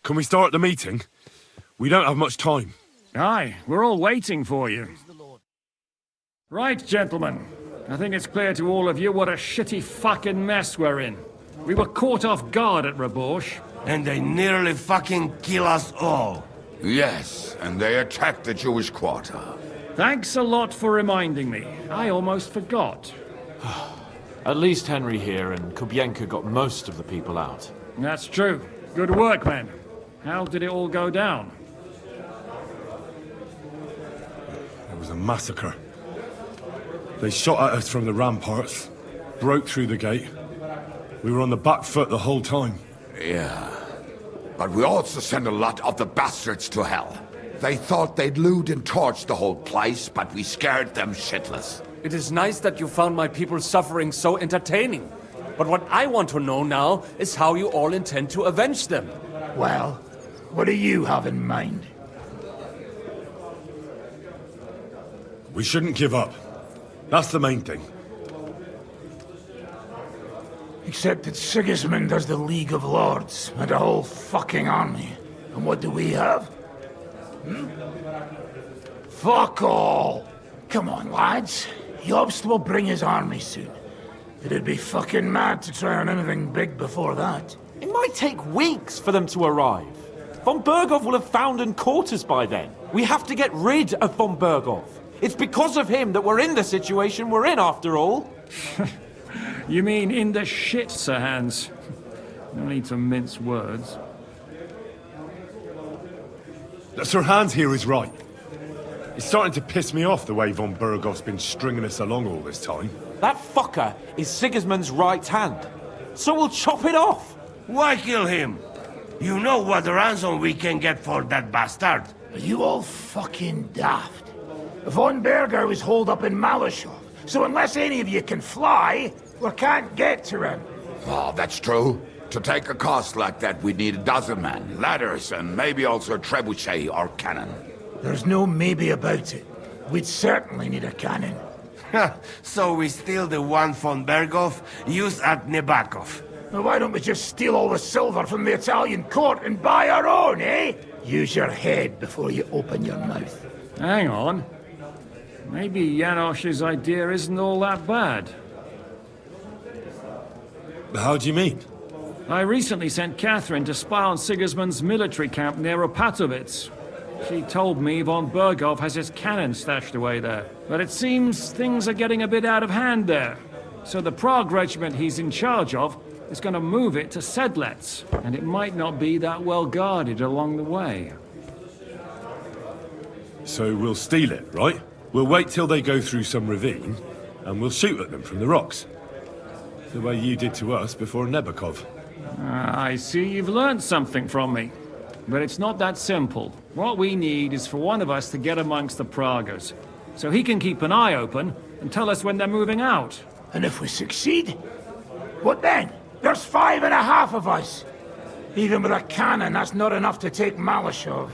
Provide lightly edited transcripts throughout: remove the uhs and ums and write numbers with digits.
Can we start the meeting? We don't have much time. Aye, we're all waiting for you. Right, gentlemen. I think it's clear to all of you what a shitty fucking mess we're in. We were caught off guard at Rabosh. And they nearly fucking kill us all. Yes, and they attacked the Jewish quarter. Thanks a lot for reminding me. I almost forgot. At least Henry here and Kubienka got most of the people out. That's true. Good work, men. How did it all go down? It was a massacre. They shot at us from the ramparts, broke through the gate. We were on the back foot the whole time. Yeah. But we also sent a lot of the bastards to hell. They thought they'd loot and torch the whole place, but we scared them shitless. It is nice that you found my people's suffering so entertaining. But what I want to know now is how you all intend to avenge them. Well, what do you have in mind? We shouldn't give up. That's the main thing. Except that Sigismund has the League of Lords and a whole fucking army. And what do we have? Fuck all! Come on, lads. Jobst will bring his army soon. It'd be fucking mad to try on anything big before that. It might take weeks for them to arrive. Von Berghoff will have found and caught us by then. We have to get rid of Von Berghoff. It's because of him that we're in the situation we're in, after all. You mean in the shit, Sir Hans? No need to mince words. Sir Hans here is right. It's starting to piss me off the way Von Berghoff's been stringing us along all this time. That fucker is Sigismund's right hand. So we'll chop it off. Why kill him? You know what ransom we can get for that bastard. Are you all fucking daft? Von Berger was holed up in Malashov, so unless any of you can fly, we can't get to him. Oh, that's true. To take a cost like that, we'd need a dozen men, ladders, and maybe also a trebuchet or cannon. There's no maybe about it. We'd certainly need a cannon. So we steal the one von Berghoff used at Nebakov. Well, why don't we just steal all the silver from the Italian court and buy our own, eh? Use your head before you open your mouth. Hang on. Maybe Janosch's idea isn't all that bad. How do you mean? I recently sent Catherine to spy on Sigismund's military camp near Opatovitz. She told me Von Berghoff has his cannon stashed away there. But it seems things are getting a bit out of hand there. So the Prague regiment he's in charge of is going to move it to Sedlets. And it might not be that well guarded along the way. So we'll steal it, right? We'll wait till they go through some ravine, and we'll shoot at them from the rocks. The way you did to us before Nebakov. I see you've learned something from me. But it's not that simple. What we need is for one of us to get amongst the Praguers, so he can keep an eye open and tell us when they're moving out. And if we succeed, what then? There's 5.5 of us. Even with a cannon, that's not enough to take Malashov.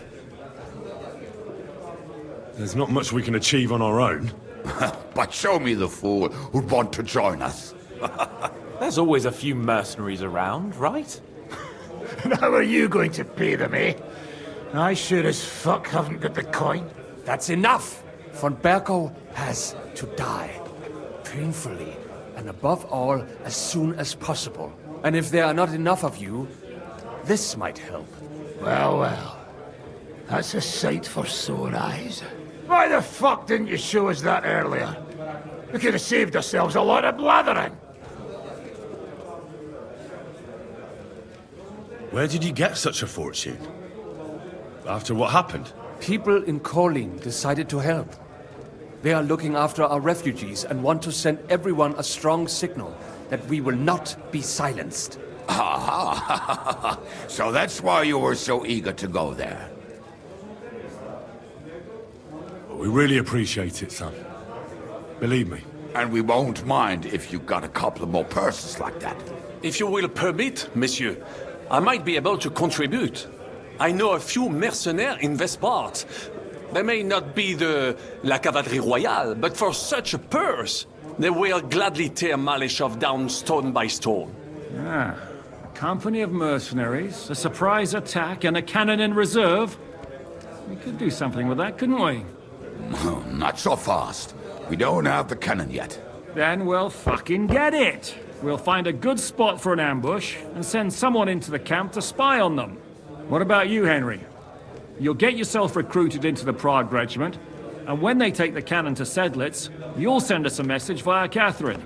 There's not much we can achieve on our own. But show me the fool who'd want to join us. There's always a few mercenaries around, right? And how are you going to pay them, eh? I sure as fuck haven't got the coin. That's enough! Von Berghoff has to die. Painfully, and above all, as soon as possible. And if there are not enough of you, this might help. Well, well. That's a sight for sore eyes. Why the fuck didn't you show us that earlier? We could have saved ourselves a lot of blathering. Where did you get such a fortune? After what happened? People in Kolin decided to help. They are looking after our refugees and want to send everyone a strong signal that we will not be silenced. Aha! So that's why you were so eager to go there. We really appreciate it, son. Believe me. And we won't mind if you got a couple more persons like that. If you will permit, monsieur, I might be able to contribute. I know a few mercenaires in this part. They may not be la cavalerie royale, but for such a purse, they will gladly tear Malashov down stone by stone. Ah, company of mercenaries, a surprise attack, and a cannon in reserve. We could do something with that, couldn't we? Oh, not so fast. We don't have the cannon yet. Then we'll fucking get it. We'll find a good spot for an ambush and send someone into the camp to spy on them. What about you, Henry? You'll get yourself recruited into the Prague Regiment, and when they take the cannon to Sedlitz, you'll send us a message via Catherine.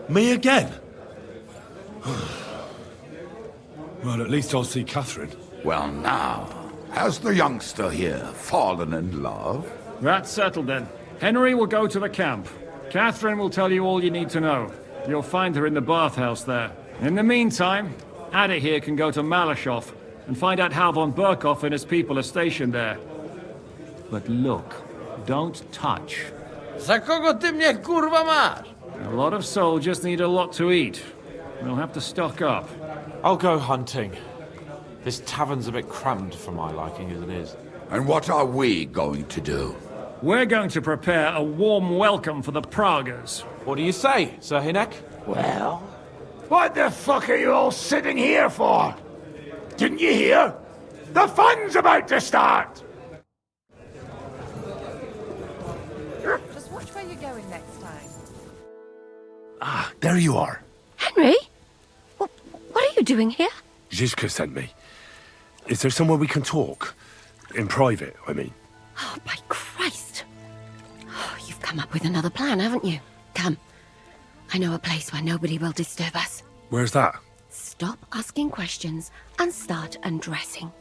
Me again? Well, at least I'll see Catherine. Well, now, has the youngster here fallen in love? That's settled then. Henry will go to the camp. Catherine will tell you all you need to know. You'll find her in the bathhouse there. In the meantime, Ada here can go to Malashov and find out how von Burkhoff and his people are stationed there. But look, don't touch. Za kogo ty mnie kurwa masz? A lot of soldiers need a lot to eat. We'll have to stock up. I'll go hunting. This tavern's a bit crammed for my liking as it is. And what are we going to do? We're going to prepare a warm welcome for the Praguers. What do you say, Sir Hinek? Well, what the fuck are you all sitting here for? Didn't you hear? The fun's about to start! Just watch where you're going next time. Ah, there you are. Henry? What are you doing here? Zizka sent me. Is there somewhere we can talk? In private, I mean. Oh, by Christ. Oh, you've come up with another plan, haven't you? Come. I know a place where nobody will disturb us. Where's that? Stop asking questions and start undressing.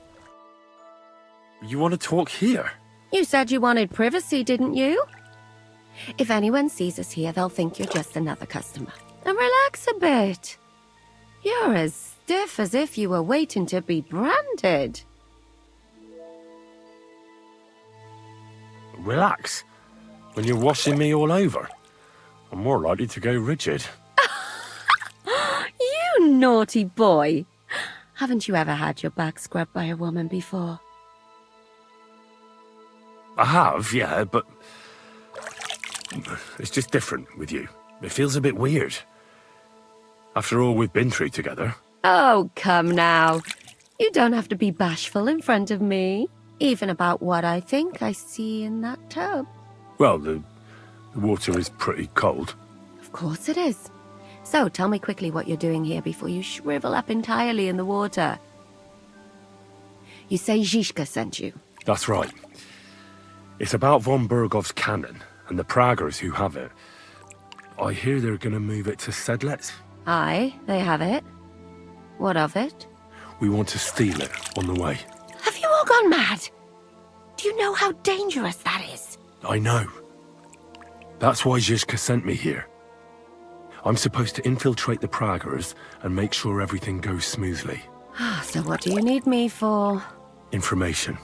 You want to talk here? You said you wanted privacy, didn't you? If anyone sees us here, they'll think you're just another customer. And relax a bit. You're as stiff as if you were waiting to be branded. Relax. When you're washing me all over, I'm more likely to go rigid. You naughty boy. Haven't you ever had your back scrubbed by a woman before? I have, yeah, but it's just different with you. It feels a bit weird. After all we've been through together. Oh, come now. You don't have to be bashful in front of me. Even about what I think I see in that tub. Well, the water is pretty cold. Of course it is. So tell me quickly what you're doing here before you shrivel up entirely in the water. You say Zizka sent you. That's right. It's about von Burgov's cannon and the Praguers who have it. I hear they're going to move it to Sedlitz. Aye, they have it. What of it? We want to steal it on the way. Have you all gone mad? Do you know how dangerous that is? I know. That's why Zizka sent me here. I'm supposed to infiltrate the Praguers and make sure everything goes smoothly. So what do you need me for? Information.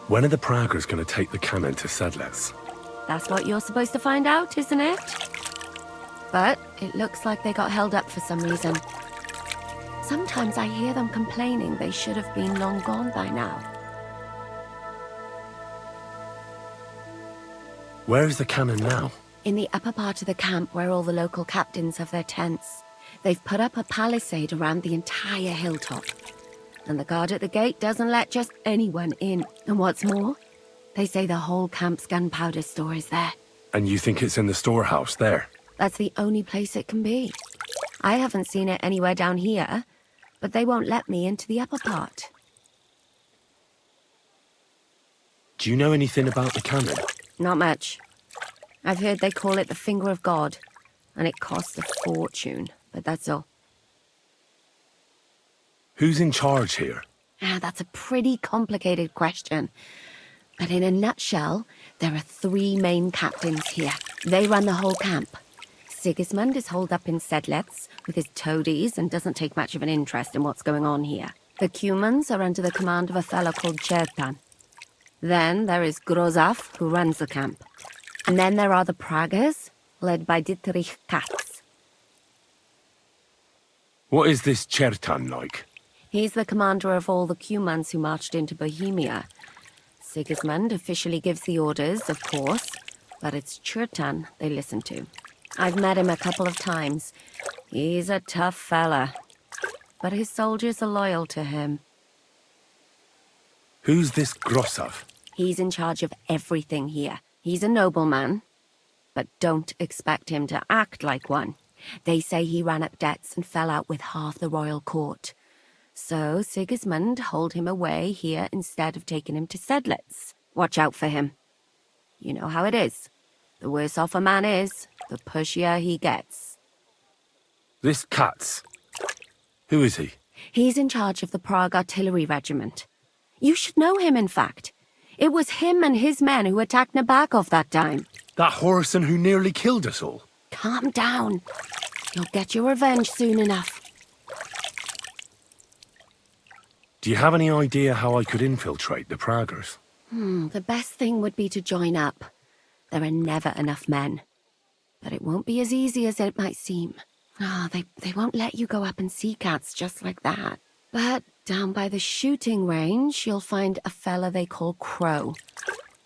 When are the Praguers going to take the cannon to Sedlitz? That's what you're supposed to find out, isn't it? But it looks like they got held up for some reason. Sometimes I hear them complaining they should have been long gone by now. Where is the cannon now? In the upper part of the camp where all the local captains have their tents. They've put up a palisade around the entire hilltop. And the guard at the gate doesn't let just anyone in. And what's more, they say the whole camp's gunpowder store is there. And you think it's in the storehouse there? That's the only place it can be. I haven't seen it anywhere down here, but they won't let me into the upper part. Do you know anything about the cannon? Not much. I've heard they call it the Finger of God, and it costs a fortune, but that's all. Who's in charge here? That's a pretty complicated question. But in a nutshell, there are 3 main captains here. They run the whole camp. Sigismund is holed up in Sedlitz with his toadies and doesn't take much of an interest in what's going on here. The Cumans are under the command of a fellow called Chertan. Then there is Grozaf, who runs the camp. And then there are the Praguers, led by Dietrich Katz. What is this Chertan like? He's the commander of all the Cumans who marched into Bohemia. Sigismund officially gives the orders, of course, but it's Chertan they listen to. I've met him a couple of times. He's a tough fella. But his soldiers are loyal to him. Who's this Grossav? He's in charge of everything here. He's a nobleman. But don't expect him to act like one. They say he ran up debts and fell out with half the royal court. So Sigismund holed him away here instead of taking him to Sedlitz. Watch out for him. You know how it is. The worse off a man is, the pushier he gets. This Katz. Who is he? He's in charge of the Prague Artillery Regiment. You should know him, in fact. It was him and his men who attacked Nabakov that time. That Horison who nearly killed us all. Calm down. You'll get your revenge soon enough. Do you have any idea how I could infiltrate the Praggers? The best thing would be to join up. There are never enough men. But it won't be as easy as it might seem. They won't let you go up and see cats just like that. But down by the shooting range, you'll find a fella they call Crow.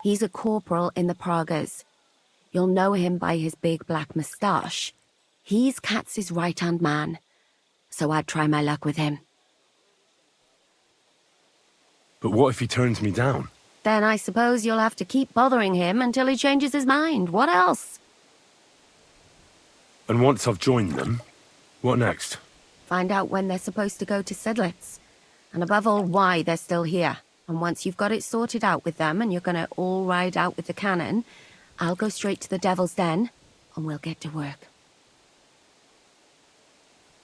He's a corporal in the Praggers. You'll know him by his big black moustache. He's Katz's right-hand man. So I'd try my luck with him. But what if he turns me down? Then I suppose you'll have to keep bothering him until he changes his mind. What else? And once I've joined them, what next? Find out when they're supposed to go to Sedlitz. And above all, why they're still here. And once you've got it sorted out with them and you're gonna all ride out with the cannon, I'll go straight to the Devil's Den and we'll get to work.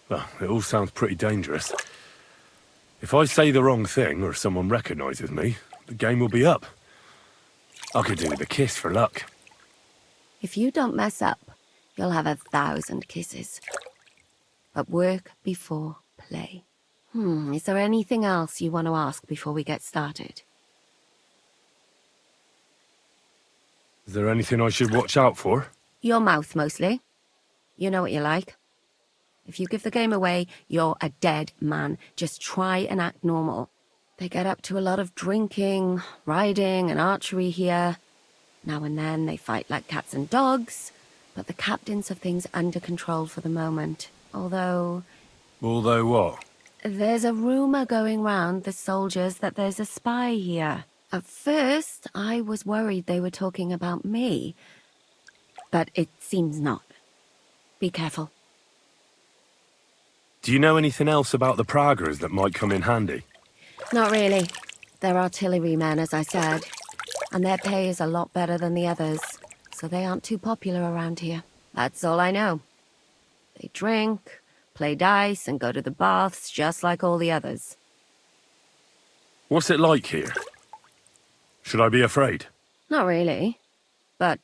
Well, it all sounds pretty dangerous. If I say the wrong thing or someone recognizes me, the game will be up. I could do with a kiss for luck. If you don't mess up, you'll have 1,000 kisses. But work before play. Is there anything else you want to ask before we get started? Is there anything I should watch out for? Your mouth, mostly. You know what you like. If you give the game away, you're a dead man. Just try and act normal. They get up to a lot of drinking, riding, and archery here. Now and then they fight like cats and dogs, but the captains have things under control for the moment. Although what? There's a rumor going round the soldiers that there's a spy here. At first, I was worried they were talking about me, but it seems not. Be careful. Do you know anything else about the Praggers that might come in handy? Not really. They're artillerymen, as I said, and their pay is a lot better than the others, so they aren't too popular around here. That's all I know. They drink, play dice, and go to the baths just like all the others. What's it like here? Should I be afraid? Not really. But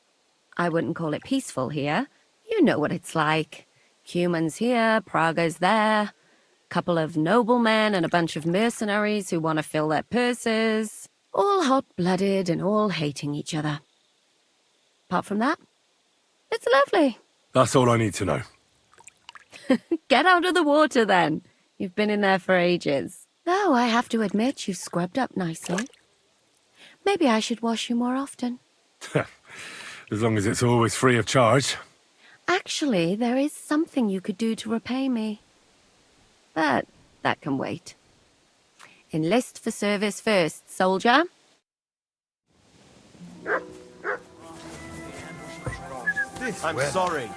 I wouldn't call it peaceful here. You know what it's like. Humans here, Prague's there. Couple of noblemen and a bunch of mercenaries who want to fill their purses. All hot-blooded and all hating each other. Apart from that, it's lovely. That's all I need to know. Get out of the water, then. You've been in there for ages. Though I have to admit you've scrubbed up nicely. Maybe I should wash you more often. As long as it's always free of charge. Actually, there is something you could do to repay me. But that can wait. Enlist for service first, soldier. I'm sorry.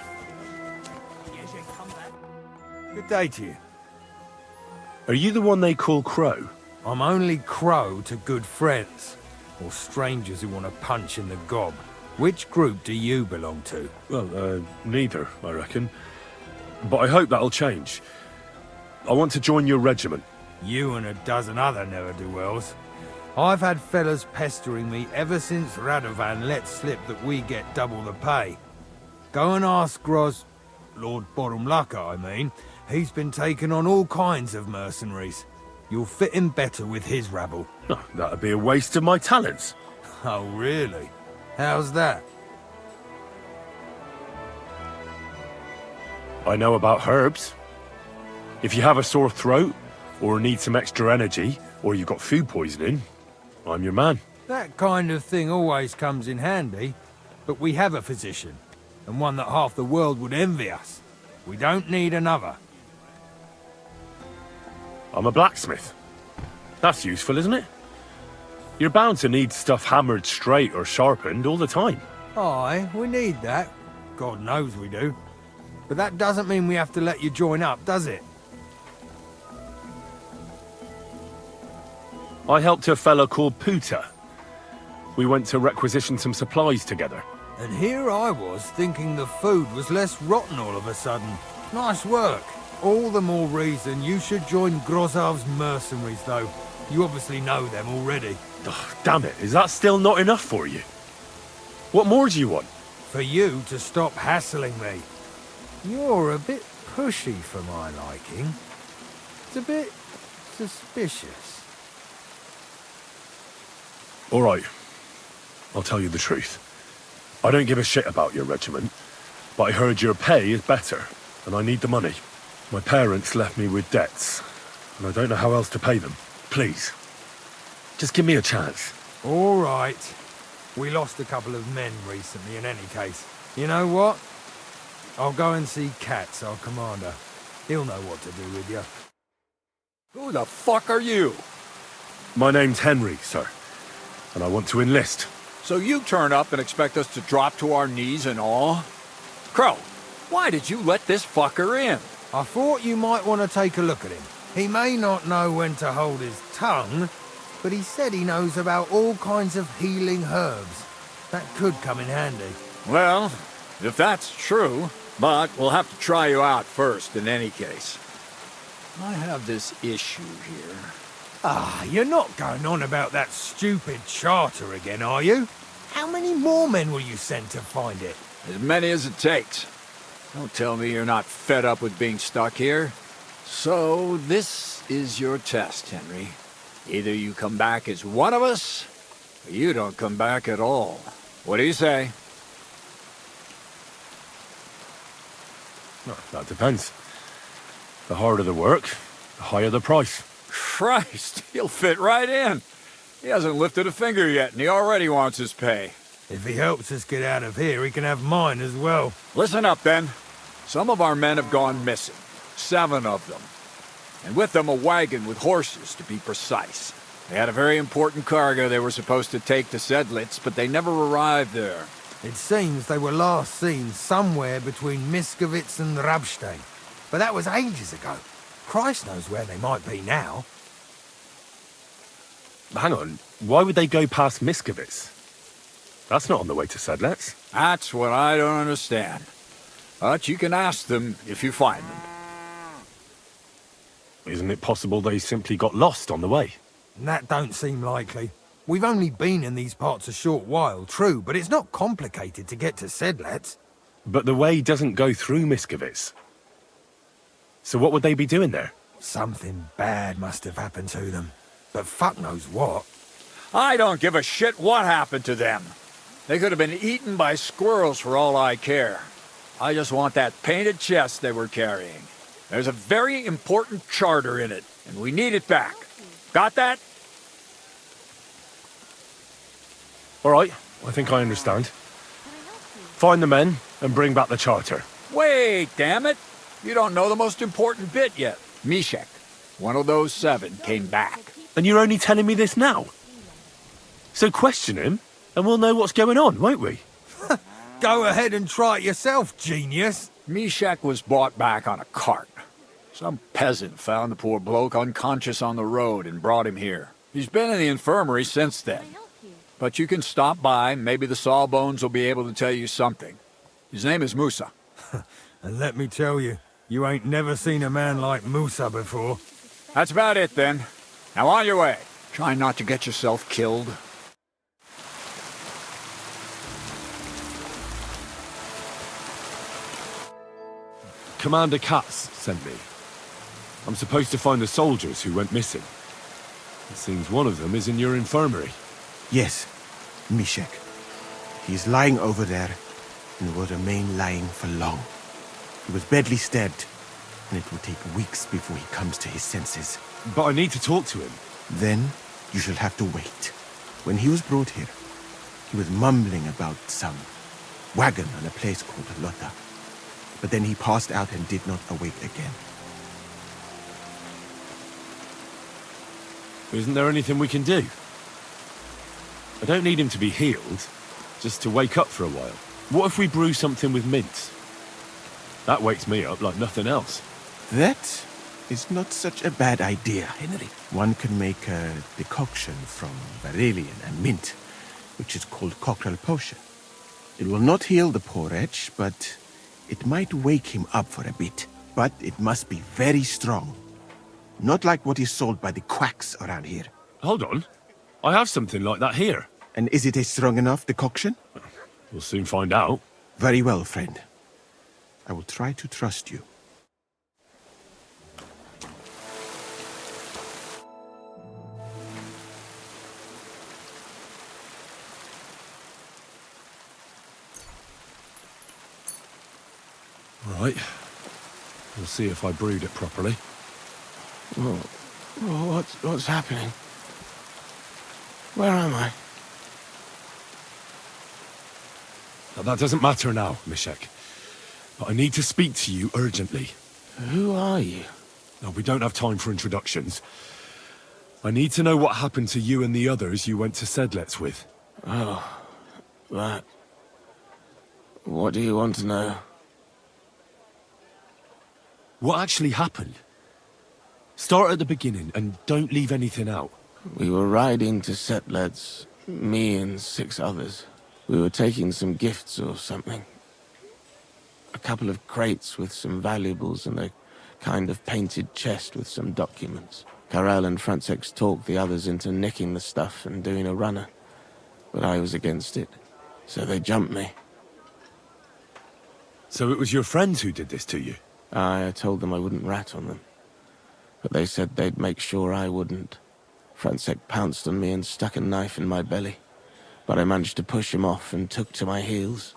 Good day to you. Are you the one they call Crow? I'm only Crow to good friends, or strangers who want to punch in the gob. Which group do you belong to? Well, neither, I reckon. But I hope that'll change. I want to join your regiment. You and a dozen other ne'er-do-wells. I've had fellas pestering me ever since Radovan let slip that we get double the pay. Go and ask Lord Borumlaka, I mean. He's been taking on all kinds of mercenaries. You'll fit in better with his rabble. Oh, that'd be a waste of my talents. Oh, really? How's that? I know about herbs. If you have a sore throat, or need some extra energy, or you've got food poisoning, I'm your man. That kind of thing always comes in handy, but we have a physician. and one that half the world would envy us. We don't need another. I'm a blacksmith. That's useful, isn't it? You're bound to need stuff hammered straight or sharpened all the time. Aye, we need that. God knows we do. But that doesn't mean we have to let you join up, does it? I helped a fella called Puta. We went to requisition some supplies together. And here I was thinking the food was less rotten all of a sudden. Nice work. All the more reason you should join Grozov's mercenaries, though. You obviously know them already. Ugh, damn it, is that still not enough for you? What more do you want? For you to stop hassling me. You're a bit pushy for my liking. It's a bit suspicious. All right, I'll tell you the truth. I don't give a shit about your regiment, but I heard your pay is better, and I need the money. My parents left me with debts, and I don't know how else to pay them. Please, just give me a chance. All right. We lost a couple of men recently in any case. You know what? I'll go and see Katz, our commander. He'll know what to do with you. Who the fuck are you? My name's Henry, sir, and I want to enlist. So you turn up and expect us to drop to our knees in awe? Crow, why did you let this fucker in? I thought you might want to take a look at him. He may not know when to hold his tongue, but he said he knows about all kinds of healing herbs. That could come in handy. Well, if that's true, but we'll have to try you out first in any case. I have this issue here. Ah, you're not going on about that stupid charter again, are you? How many more men will you send to find it? As many as it takes. Don't tell me you're not fed up with being stuck here. So, this is your test, Henry. Either you come back as one of us, or you don't come back at all. What do you say? Well, that depends. The harder the work, the higher the price. Christ, he'll fit right in. He hasn't lifted a finger yet, and he already wants his pay. If he helps us get out of here, he can have mine as well. Listen up, then. Some of our men have gone missing. 7 of them. And with them a wagon with horses, to be precise. They had a very important cargo they were supposed to take to Sedlitz, but they never arrived there. It seems they were last seen somewhere between Miskovitz and Rabstein. But that was ages ago. Christ knows where they might be now. Hang on, why would they go past Miskovitz? That's not on the way to Sedlitz. That's what I don't understand. But you can ask them if you find them. Isn't it possible they simply got lost on the way? That don't seem likely. We've only been in these parts a short while, true, but it's not complicated to get to Sedlitz. But the way doesn't go through Miskovitz. So what would they be doing there? Something bad must have happened to them. But fuck knows what. I don't give a shit what happened to them. They could have been eaten by squirrels for all I care. I just want that painted chest they were carrying. There's a very important charter in it, and we need it back. Got that? All right, I think I understand. Find the men and bring back the charter. Wait, damn it! You don't know the most important bit yet. Mishek, one of those 7, came back. And you're only telling me this now? So question him, and we'll know what's going on, won't we? Go ahead and try it yourself, genius. Mishek was brought back on a cart. Some peasant found the poor bloke unconscious on the road and brought him here. He's been in the infirmary since then. But you can stop by, maybe the Sawbones will be able to tell you something. His name is Musa. And let me tell you, you ain't never seen a man like Musa before. That's about it, then. Now on your way. Try not to get yourself killed. Commander Katz sent me. I'm supposed to find the soldiers who went missing. It seems one of them is in your infirmary. Yes, Mishek. He's lying over there and will remain lying for long. He was badly stabbed, and it will take weeks before he comes to his senses. But I need to talk to him. Then you shall have to wait. When he was brought here, he was mumbling about some wagon on a place called Lota. But then he passed out and did not awake again. Isn't there anything we can do? I don't need him to be healed, just to wake up for a while. What if we brew something with mint? That wakes me up like nothing else. That is not such a bad idea, Henry. One can make a decoction from Varelian and mint, which is called cockerel potion. It will not heal the poor wretch, but it might wake him up for a bit. But it must be very strong. Not like what is sold by the quacks around here. Hold on. I have something like that here. And is it a strong enough decoction? We'll soon find out. Very well, friend. I will try to trust you. All right. We'll see if I brewed it properly. What's happening? Where am I? Now, that doesn't matter now, Mishek. But I need to speak to you urgently. Who are you? No, we don't have time for introductions. I need to know what happened to you and the others you went to Sedlets with. Oh, that. What do you want to know? What actually happened? Start at the beginning and don't leave anything out. We were riding to Sedlets, me and 6 others. We were taking some gifts or something. A couple of crates with some valuables and a kind of painted chest with some documents. Karel and Francex talked the others into nicking the stuff and doing a runner. But I was against it, so they jumped me. So it was your friends who did this to you? I told them I wouldn't rat on them. But they said they'd make sure I wouldn't. Francex pounced on me and stuck a knife in my belly. But I managed to push him off and took to my heels.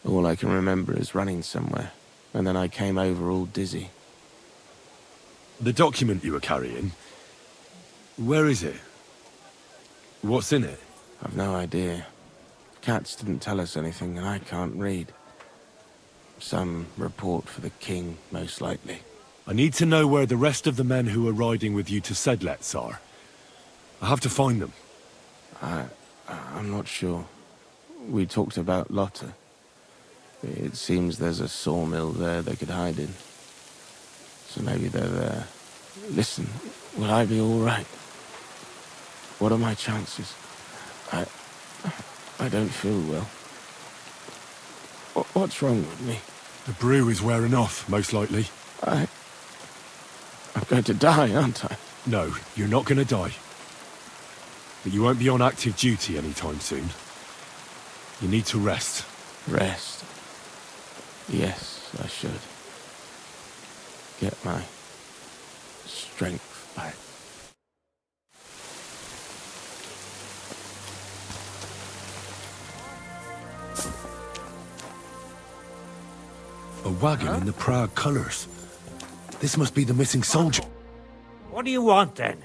All I can remember is running somewhere, and then I came over all dizzy. The document you were carrying, where is it? What's in it? I've no idea. Cats didn't tell us anything, and I can't read. Some report for the king, most likely. I need to know where the rest of the men who are riding with you to Sedlets are. I have to find them. I'm not sure. We talked about Lotta. It seems there's a sawmill there they could hide in. So maybe they're there. Listen, will I be all right? What are my chances? I don't feel well. What's wrong with me? The brew is wearing off, most likely. I'm going to die, aren't I? No, you're not going to die. But you won't be on active duty anytime soon. You need to rest. Rest? Yes, I should. Get my strength back. A wagon in the Prague colours. This must be the missing soldier. What do you want, then?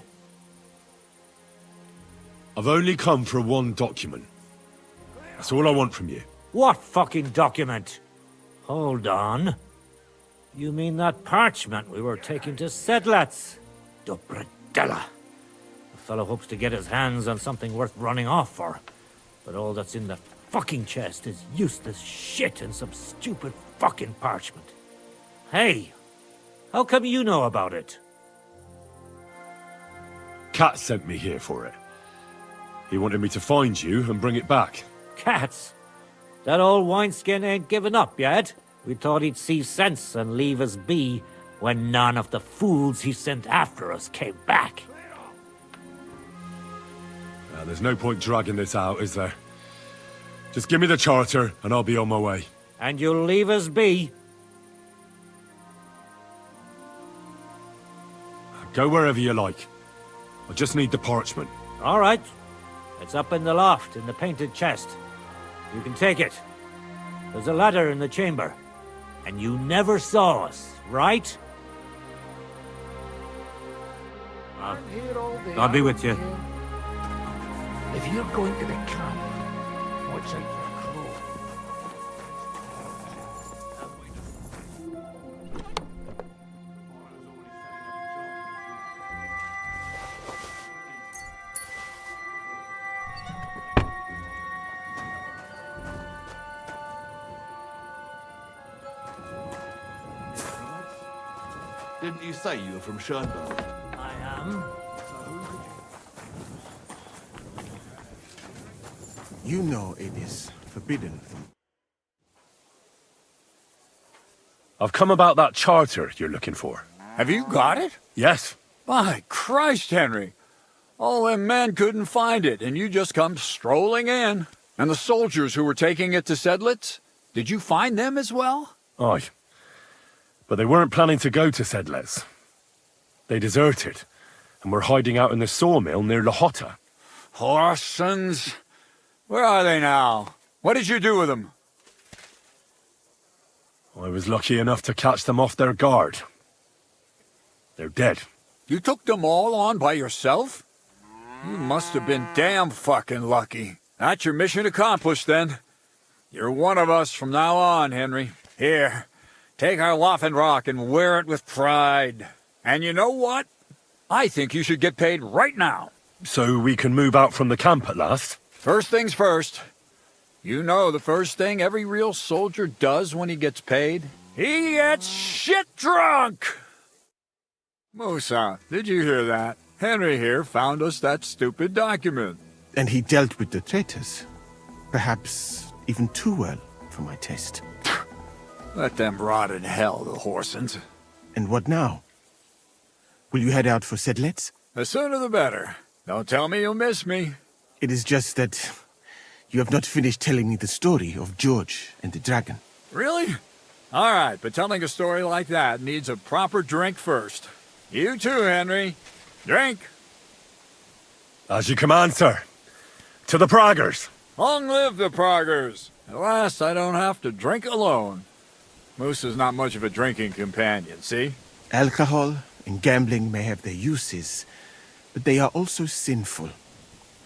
I've only come for one document. That's all I want from you. What fucking document? Hold on. You mean that parchment we were taking to Sedlets? Dobrodella. The fellow hopes to get his hands on something worth running off for. But all that's in the fucking chest is useless shit and some stupid fucking parchment. Hey, how come you know about it? Cat sent me here for it. He wanted me to find you and bring it back. Cats? That old wineskin ain't given up yet. We thought he'd see sense and leave us be when none of the fools he sent after us came back. There's no point dragging this out, is there? Just give me the charter and I'll be on my way. And you'll leave us be? Go wherever you like. I just need the parchment. All right. It's up in the loft in the painted chest. You can take it. There's a ladder in the chamber. And you never saw us, right? I'll be with you. If you're going to the camp, watch out for Crow. Didn't you say you were from Schönberg? I am. You know it is forbidden. I've come about that charter you're looking for. Have you got it? Yes. By Christ, Henry. All them men couldn't find it, and you just come strolling in. And the soldiers who were taking it to Sedlitz, did you find them as well? Aye. But they weren't planning to go to Sedlitz. They deserted, and were hiding out in the sawmill near Lahota. Horsons. Where are they now? What did you do with them? I was lucky enough to catch them off their guard. They're dead. You took them all on by yourself? You must have been damn fucking lucky. That's your mission accomplished, then. You're one of us from now on, Henry. Here, take our Waffenrock and wear it with pride. And you know what? I think you should get paid right now. So we can move out from the camp at last? First things first. You know the first thing every real soldier does when he gets paid? He gets shit drunk! Musa, did you hear that? Henry here found us that stupid document. And he dealt with the traitors. Perhaps even too well for my taste. Let them rot in hell, the Horsens. And what now? Will you head out for Sedlitz? The sooner the better. Don't tell me you'll miss me. It is just that you have not finished telling me the story of George and the dragon. Really? All right, but telling a story like that needs a proper drink first. You too, Henry. Drink. As you command, sir. To the Praggers. Long live the Praggers. At last, I don't have to drink alone. Moose is not much of a drinking companion, see? Alcohol and gambling may have their uses, but they are also sinful.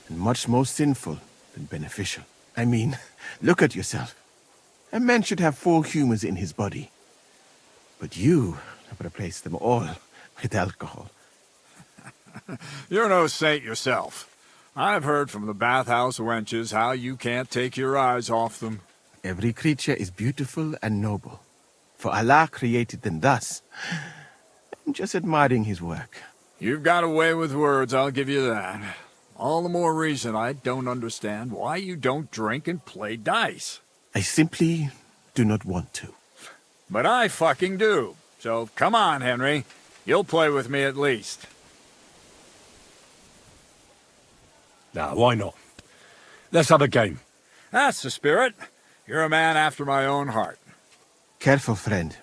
And much more sinful than beneficial. I mean, look at yourself. A man should have 4 humors in his body. But you have replaced them all with alcohol. You're no saint yourself. I've heard from the bathhouse wenches how you can't take your eyes off them. Every creature is beautiful and noble. For Allah created them thus. I'm just admiring his work. You've got a way with words, I'll give you that. All the more reason I don't understand why you don't drink and play dice. I simply do not want to. But I fucking do. So come on, Henry. You'll play with me at least. Nah, why not? Let's have a game. That's the spirit. You're a man after my own heart. Careful, friend.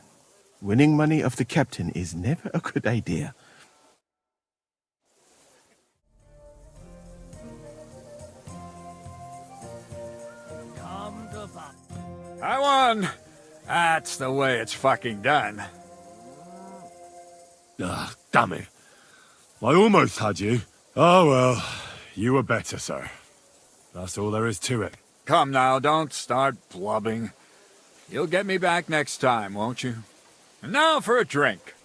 Winning money of the captain is never a good idea. I won! That's the way it's fucking done. Ah, damn it. I almost had you. Oh well, you were better, sir. That's all there is to it. Come now, don't start blubbing. You'll get me back next time, won't you? And now for a drink.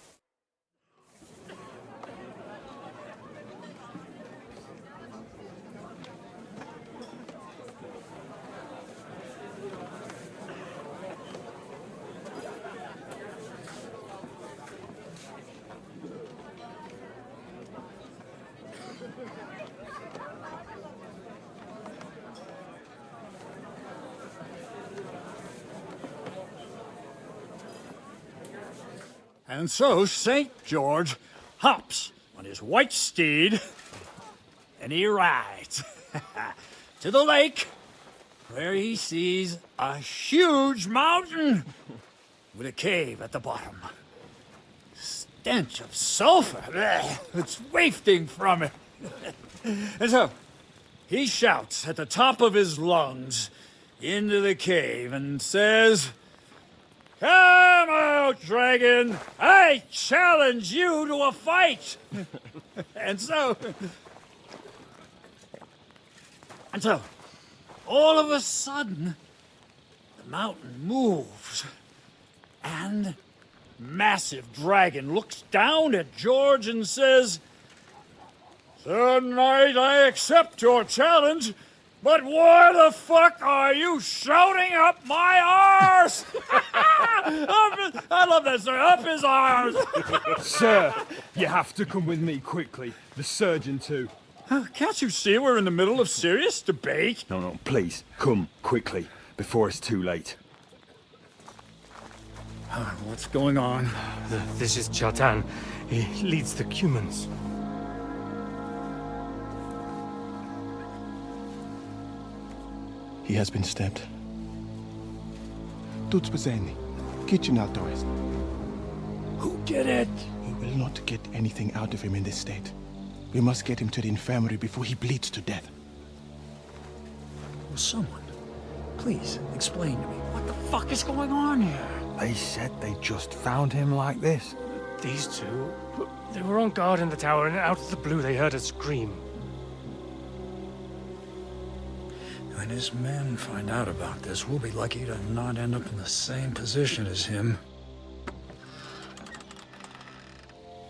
And so St. George hops on his white steed, and he rides to the lake, where he sees a huge mountain with a cave at the bottom. Stench of sulfur, it's wafting from it. And so he shouts at the top of his lungs into the cave and says, "Come out, dragon! I challenge you to a fight!" And so, all of a sudden, the mountain moves, and massive dragon looks down at George and says, "Sir Knight, I accept your challenge, but why the fuck are you shouting up my arse?" I love that, sir. Up his arms! Sir, you have to come with me quickly. The surgeon too. Can't you see we're in the middle of serious debate? No, please, come quickly, before it's too late. What's going on? This is Chatan. He leads the Cumans. He has been stabbed. Tudo bem. Kitchen outdoors. Who did it? We will not get anything out of him in this state. We must get him to the infirmary before he bleeds to death. Will someone, please, explain to me what the fuck is going on here? They said they just found him like this. These two, they were on guard in the tower, and out of the blue they heard a scream. When his men find out about this, we'll be lucky to not end up in the same position as him.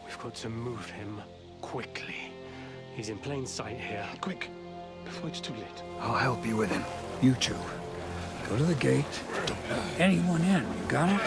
We've got to move him quickly. He's in plain sight here. Quick, before it's too late. I'll help you with him. You two, go to the gate. Don't let anyone in. You got it?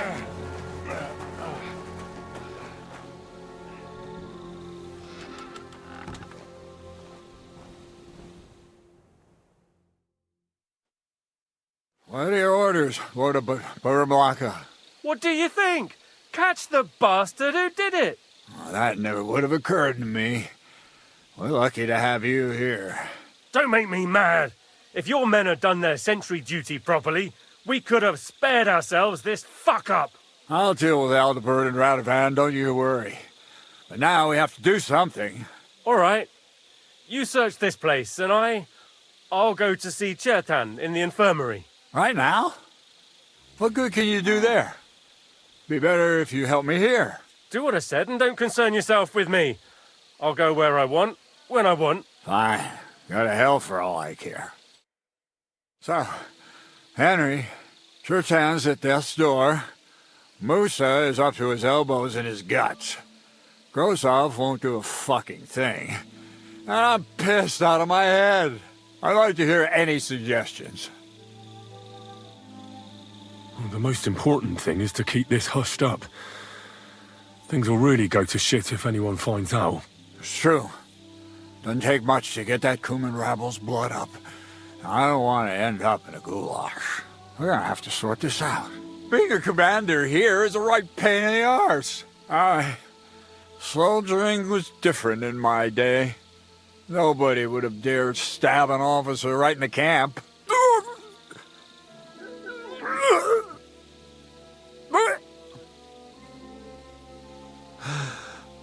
What are your orders, Lord of Burblaka? What do you think? Catch the bastard who did it! Well, that never would have occurred to me. We're lucky to have you here. Don't make me mad. If your men had done their sentry duty properly, we could have spared ourselves this fuck-up. I'll deal with Aldebert and Radovan, don't you worry. But now we have to do something. All right. You search this place, and I'll go to see Chertan in the infirmary. Right now? What good can you do there? Be better if you help me here. Do what I said and don't concern yourself with me. I'll go where I want, when I want. Fine. Go to hell for all I care. So, Henry, Chertan's at death's door. Musa is up to his elbows in his guts. Grosov won't do a fucking thing. And I'm pissed out of my head. I'd like to hear any suggestions. The most important thing is to keep this hushed up. Things will really go to shit if anyone finds out. It's true. Doesn't take much to get that Cuman rabble's blood up. I don't want to end up in a goulash. We're gonna have to sort this out. Being a commander here is a right pain in the arse. Soldiering was different in my day. Nobody would have dared stab an officer right in the camp.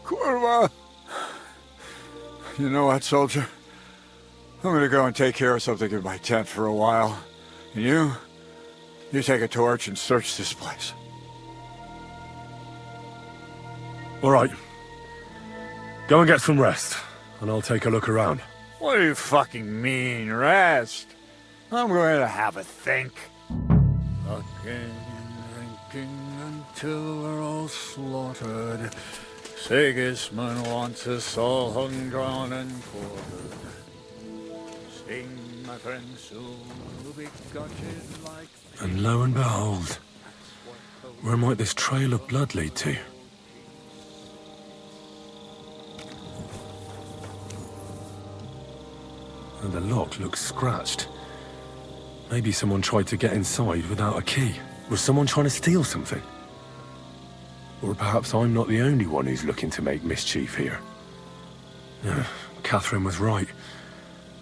Kurva! You know what, soldier? I'm gonna go and take care of something in my tent for a while. And you take a torch and search this place. All right. Go and get some rest, and I'll take a look around. What do you fucking mean, rest? I'm going to have a think. Fucking drinking until we're all slaughtered. Sigismund wants us all hung, drawn, and quartered. Sing, my friends, soon we'll be gutted like... And lo and behold, where might this trail of blood lead to? And the lock looks scratched. Maybe someone tried to get inside without a key. Was someone trying to steal something? Or perhaps I'm not the only one who's looking to make mischief here. Catherine was right.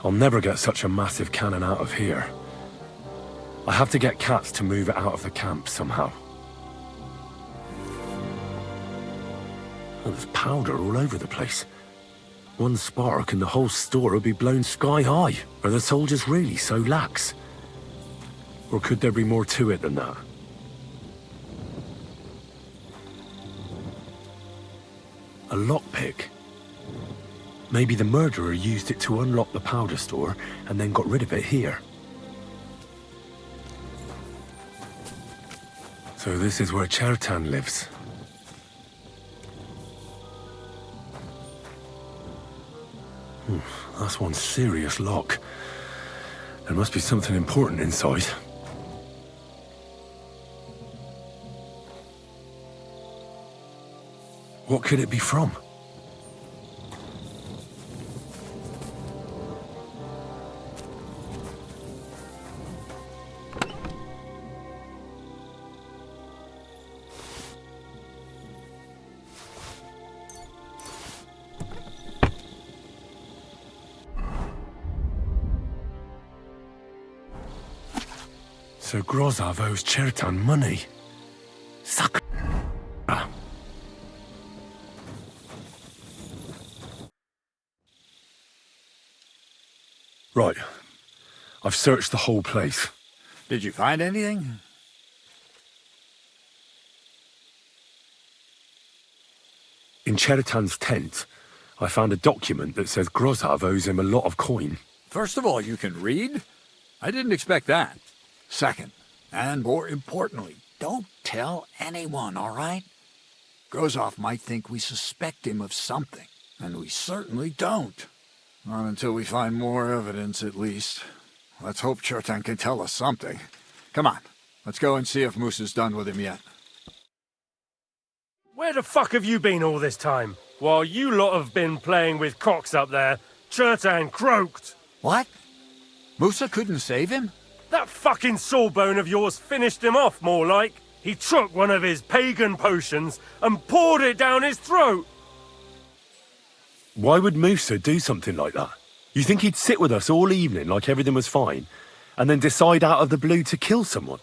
I'll never get such a massive cannon out of here. I have to get Katz to move it out of the camp somehow. Oh, there's powder all over the place. One spark and the whole store would be blown sky high. Are the soldiers really so lax? Or could there be more to it than that? A lockpick. Maybe the murderer used it to unlock the powder store and then got rid of it here. So this is where Chertan lives. That's one serious lock. There must be something important inside. What could it be from? So Grozov owes Chertan money. Suck. Right. I've searched the whole place. Did you find anything? In Cheritan's tent, I found a document that says Grozov owes him a lot of coin. First of all, you can read? I didn't expect that. Second, and more importantly, don't tell anyone, all right? Grozov might think we suspect him of something, and we certainly don't. Not until we find more evidence, at least. Let's hope Chertan can tell us something. Come on, let's go and see if Moosa's done with him yet. Where the fuck have you been all this time? While you lot have been playing with cocks up there, Chertan croaked. What? Moosa couldn't save him? That fucking sawbone of yours finished him off, more like. He took one of his pagan potions and poured it down his throat. Why would Musa do something like that? You think he'd sit with us all evening like everything was fine, and then decide out of the blue to kill someone?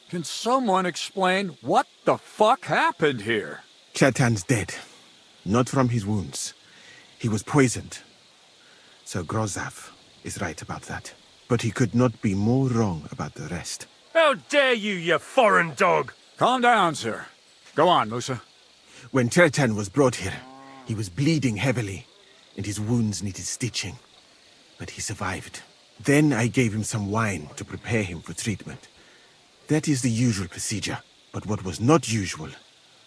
Can someone explain what the fuck happened here? Chertan's dead. Not from his wounds. He was poisoned. So Grozov is right about that. But he could not be more wrong about the rest. How dare you foreign dog! Calm down, sir. Go on, Musa. When Chertan was brought here, he was bleeding heavily, and his wounds needed stitching. But he survived. Then I gave him some wine to prepare him for treatment. That is the usual procedure. But what was not usual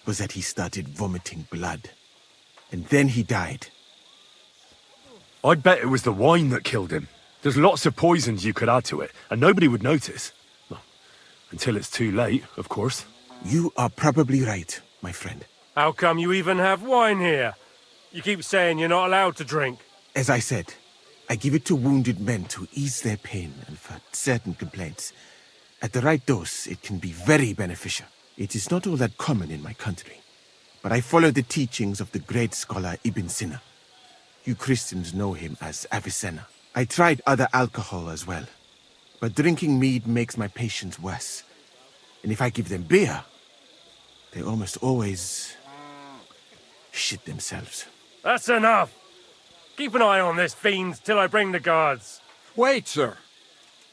was that he started vomiting blood. And then he died. I'd bet it was the wine that killed him. There's lots of poisons you could add to it, and nobody would notice. Well, until it's too late, of course. You are probably right, my friend. How come you even have wine here? You keep saying you're not allowed to drink. As I said, I give it to wounded men to ease their pain and for certain complaints. At the right dose, it can be very beneficial. It is not all that common in my country, but I follow the teachings of the great scholar Ibn Sina. You Christians know him as Avicenna. I tried other alcohol as well, but drinking mead makes my patients worse. And if I give them beer, they almost always shit themselves. That's enough! Keep an eye on this fiend till I bring the guards. Wait, sir.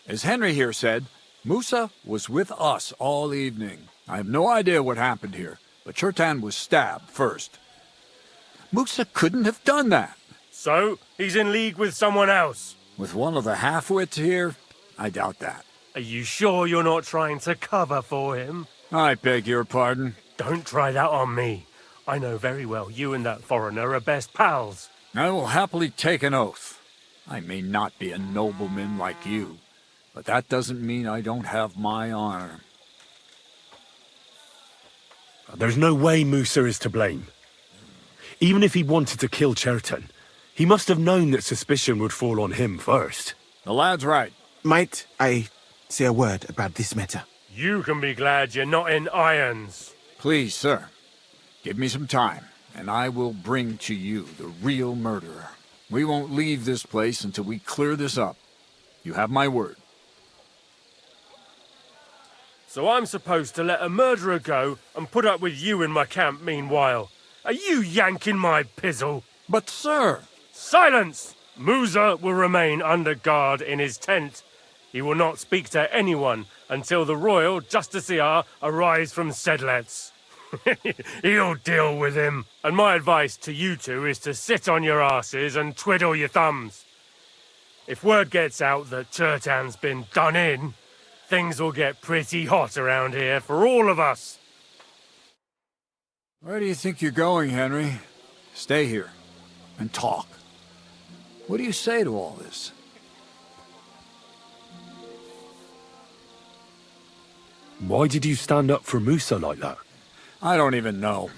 As Henry here said, Musa was with us all evening. I have no idea what happened here, but Chertan was stabbed first. Musa couldn't have done that. So, he's in league with someone else? With one of the half-wits here? I doubt that. Are you sure you're not trying to cover for him? I beg your pardon. Don't try that on me. I know very well you and that foreigner are best pals. I will happily take an oath. I may not be a nobleman like you, but that doesn't mean I don't have my honor. There's no way Musa is to blame. Even if he wanted to kill Chertan, he must have known that suspicion would fall on him first. The lad's right. Might I say a word about this matter? You can be glad you're not in irons. Please, sir. Give me some time, and I will bring to you the real murderer. We won't leave this place until we clear this up. You have my word. So I'm supposed to let a murderer go and put up with you in my camp meanwhile. Are you yanking my pizzle? But, sir... Silence! Musa will remain under guard in his tent. He will not speak to anyone until the royal justiciar arrives from Sedlets. He'll deal with him. And my advice to you two is to sit on your asses and twiddle your thumbs. If word gets out that Chertan's been done in, things will get pretty hot around here for all of us. Where do you think you're going, Henry? Stay here and talk. What do you say to all this? Why did you stand up for Musa like that? I don't even know.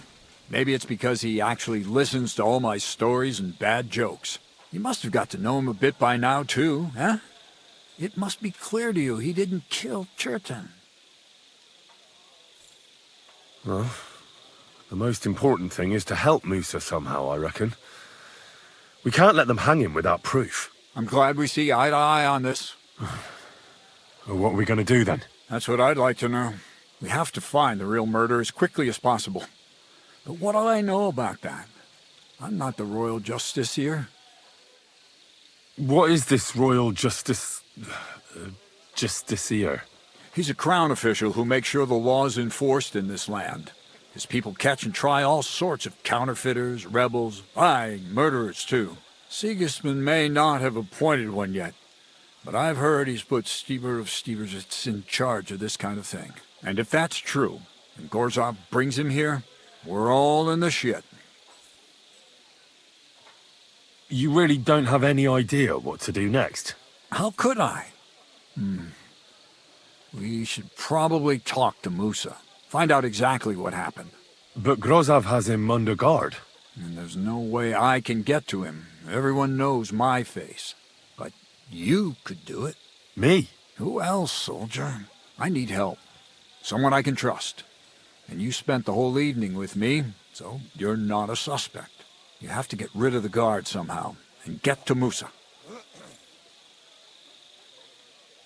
Maybe it's because he actually listens to all my stories and bad jokes. You must have got to know him a bit by now, too, huh? It must be clear to you he didn't kill Chirton. Well, the most important thing is to help Musa somehow, I reckon. We can't let them hang him without proof. I'm glad we see eye to eye on this. Well, what are we going to do then? That's what I'd like to know. We have to find the real murderer as quickly as possible. But what do I know about that? I'm not the royal justiciar. What is this royal justiciar? He's a crown official who makes sure the law's enforced in this land. His people catch and try all sorts of counterfeiters, rebels, murderers too. Sigismund may not have appointed one yet, but I've heard he's put Stever of Steversitz in charge of this kind of thing. And if that's true, and Gorzov brings him here, we're all in the shit. You really don't have any idea what to do next? How could I? We should probably talk to Musa. Find out exactly what happened. But Grozov has him under guard. And there's no way I can get to him. Everyone knows my face. But you could do it. Me? Who else, soldier? I need help. Someone I can trust. And you spent the whole evening with me, so you're not a suspect. You have to get rid of the guard somehow, and get to Musa.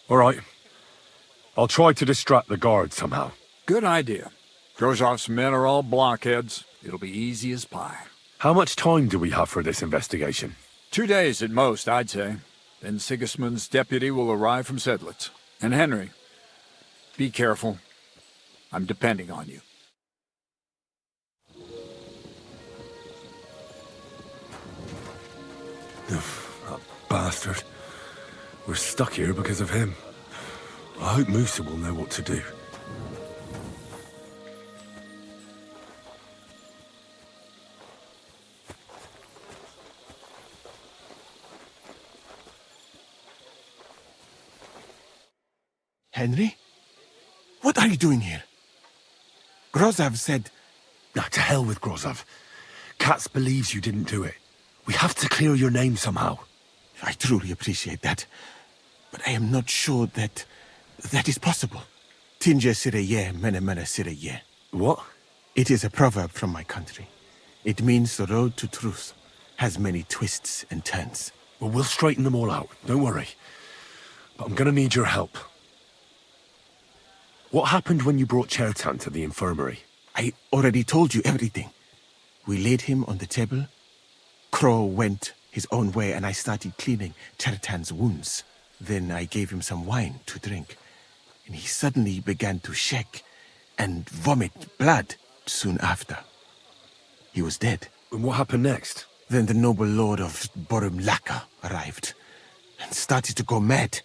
All right. I'll try to distract the guard somehow. Good idea. Grozov's men are all blockheads. It'll be easy as pie. How much time do we have for this investigation? 2 days at most, I'd say. Then Sigismund's deputy will arrive from Sedlitz. And Henry, be careful. I'm depending on you. That bastard. We're stuck here because of him. I hope Musa will know what to do. Henry? What are you doing here? Grozov said... Nah, to hell with Grozov. Katz believes you didn't do it. We have to clear your name somehow. I truly appreciate that. But I am not sure that is possible. Tinge sireye, mene mene sireye. What? It is a proverb from my country. It means the road to truth has many twists and turns. Well, we'll straighten them all out. Don't worry. But I'm gonna need your help. What happened when you brought Chertan to the infirmary? I already told you everything. We laid him on the table. Crow went his own way and I started cleaning Chertan's wounds. Then I gave him some wine to drink. And he suddenly began to shake and vomit blood soon after. He was dead. And what happened next? Then the noble lord of Borumlaka arrived and started to go mad.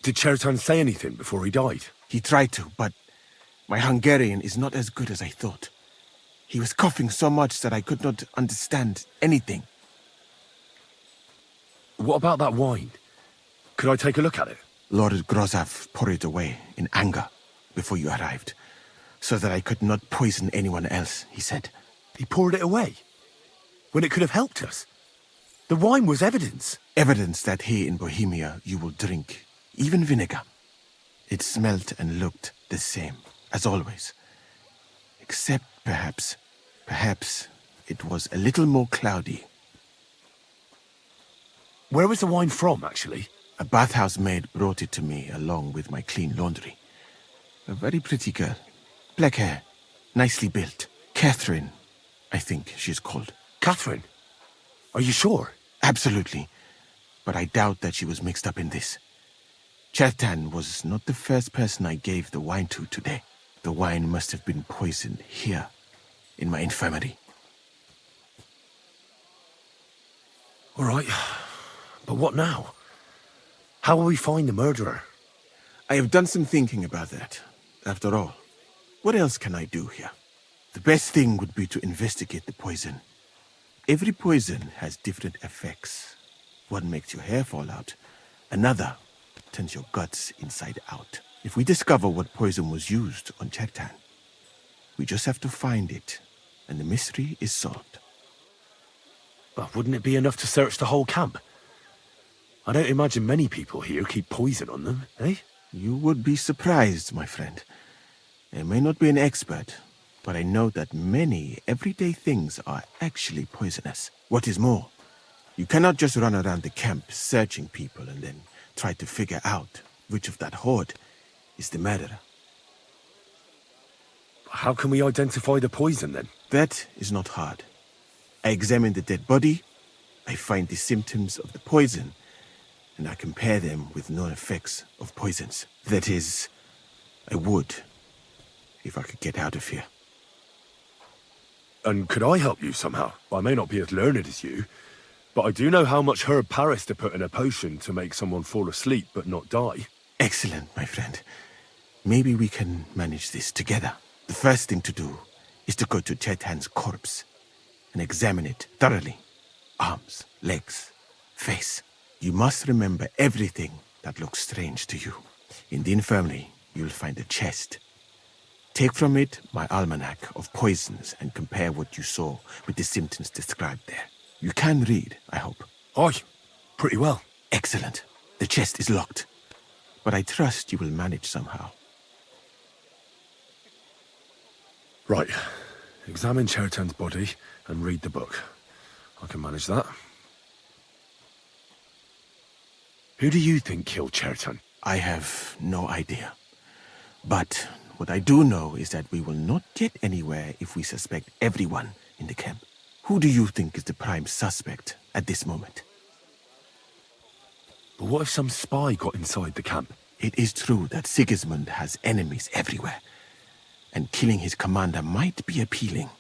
Did Chertan say anything before he died? He tried to, but my Hungarian is not as good as I thought. He was coughing so much that I could not understand anything. What about that wine? Could I take a look at it? Lord Grozov poured it away in anger before you arrived, so that I could not poison anyone else, he said. He poured it away? When it could have helped us? The wine was evidence. Evidence that here in Bohemia you will drink, even vinegar. It smelt and looked the same, as always. Except perhaps it was a little more cloudy. Where was the wine from, actually? A bathhouse maid brought it to me along with my clean laundry. A very pretty girl. Black hair, nicely built. Catherine, I think she's called. Catherine? Are you sure? Absolutely. But I doubt that she was mixed up in this. Chertan was not the first person I gave the wine to today. The wine must have been poisoned here, in my infirmary. All right. But what now? How will we find the murderer? I have done some thinking about that. After all, what else can I do here? The best thing would be to investigate the poison. Every poison has different effects. One makes your hair fall out. Another turns your guts inside out. If we discover what poison was used on Chertan, We just have to find it, and the mystery is solved. Well, wouldn't it be enough to search the whole camp? I don't imagine many people here keep poison on them, eh? You would be surprised, my friend. I may not be an expert, but I know that many everyday things are actually poisonous. What is more, you cannot just run around the camp searching people and then try to figure out which of that horde is the murderer. How can we identify the poison, then? That is not hard. I examine the dead body, I find the symptoms of the poison, and I compare them with known effects of poisons. That is, I would, if I could get out of here. And could I help you somehow? I may not be as learned as you, but I do know how much herb Paris to put in a potion to make someone fall asleep but not die. Excellent, my friend. Maybe we can manage this together. The first thing to do is to go to Chetan's corpse and examine it thoroughly. Arms, legs, face. You must remember everything that looks strange to you. In the infirmary, you'll find a chest. Take from it my almanac of poisons and compare what you saw with the symptoms described there. You can read, I hope. Aye, pretty well. Excellent. The chest is locked, but I trust you will manage somehow. Right. Examine Chertan's body and read the book. I can manage that. Who do you think killed Chertan? I have no idea. But what I do know is that we will not get anywhere if we suspect everyone in the camp. Who do you think is the prime suspect at this moment? But what if some spy got inside the camp? It is true that Sigismund has enemies everywhere, and killing his commander might be appealing,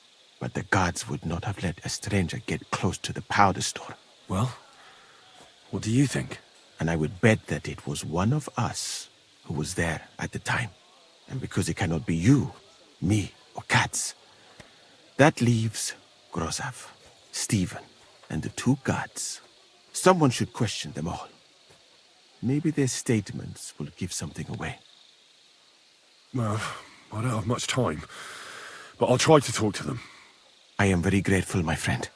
but the guards would not have let a stranger get close to the powder store. Well, what do you think? And I would bet that it was one of us who was there at the time. And because it cannot be you, me, or Katz, that leaves Grozav, Stephen, and the two guards. Someone should question them all. Maybe their statements will give something away. Well, I don't have much time, but I'll try to talk to them. I am very grateful, my friend.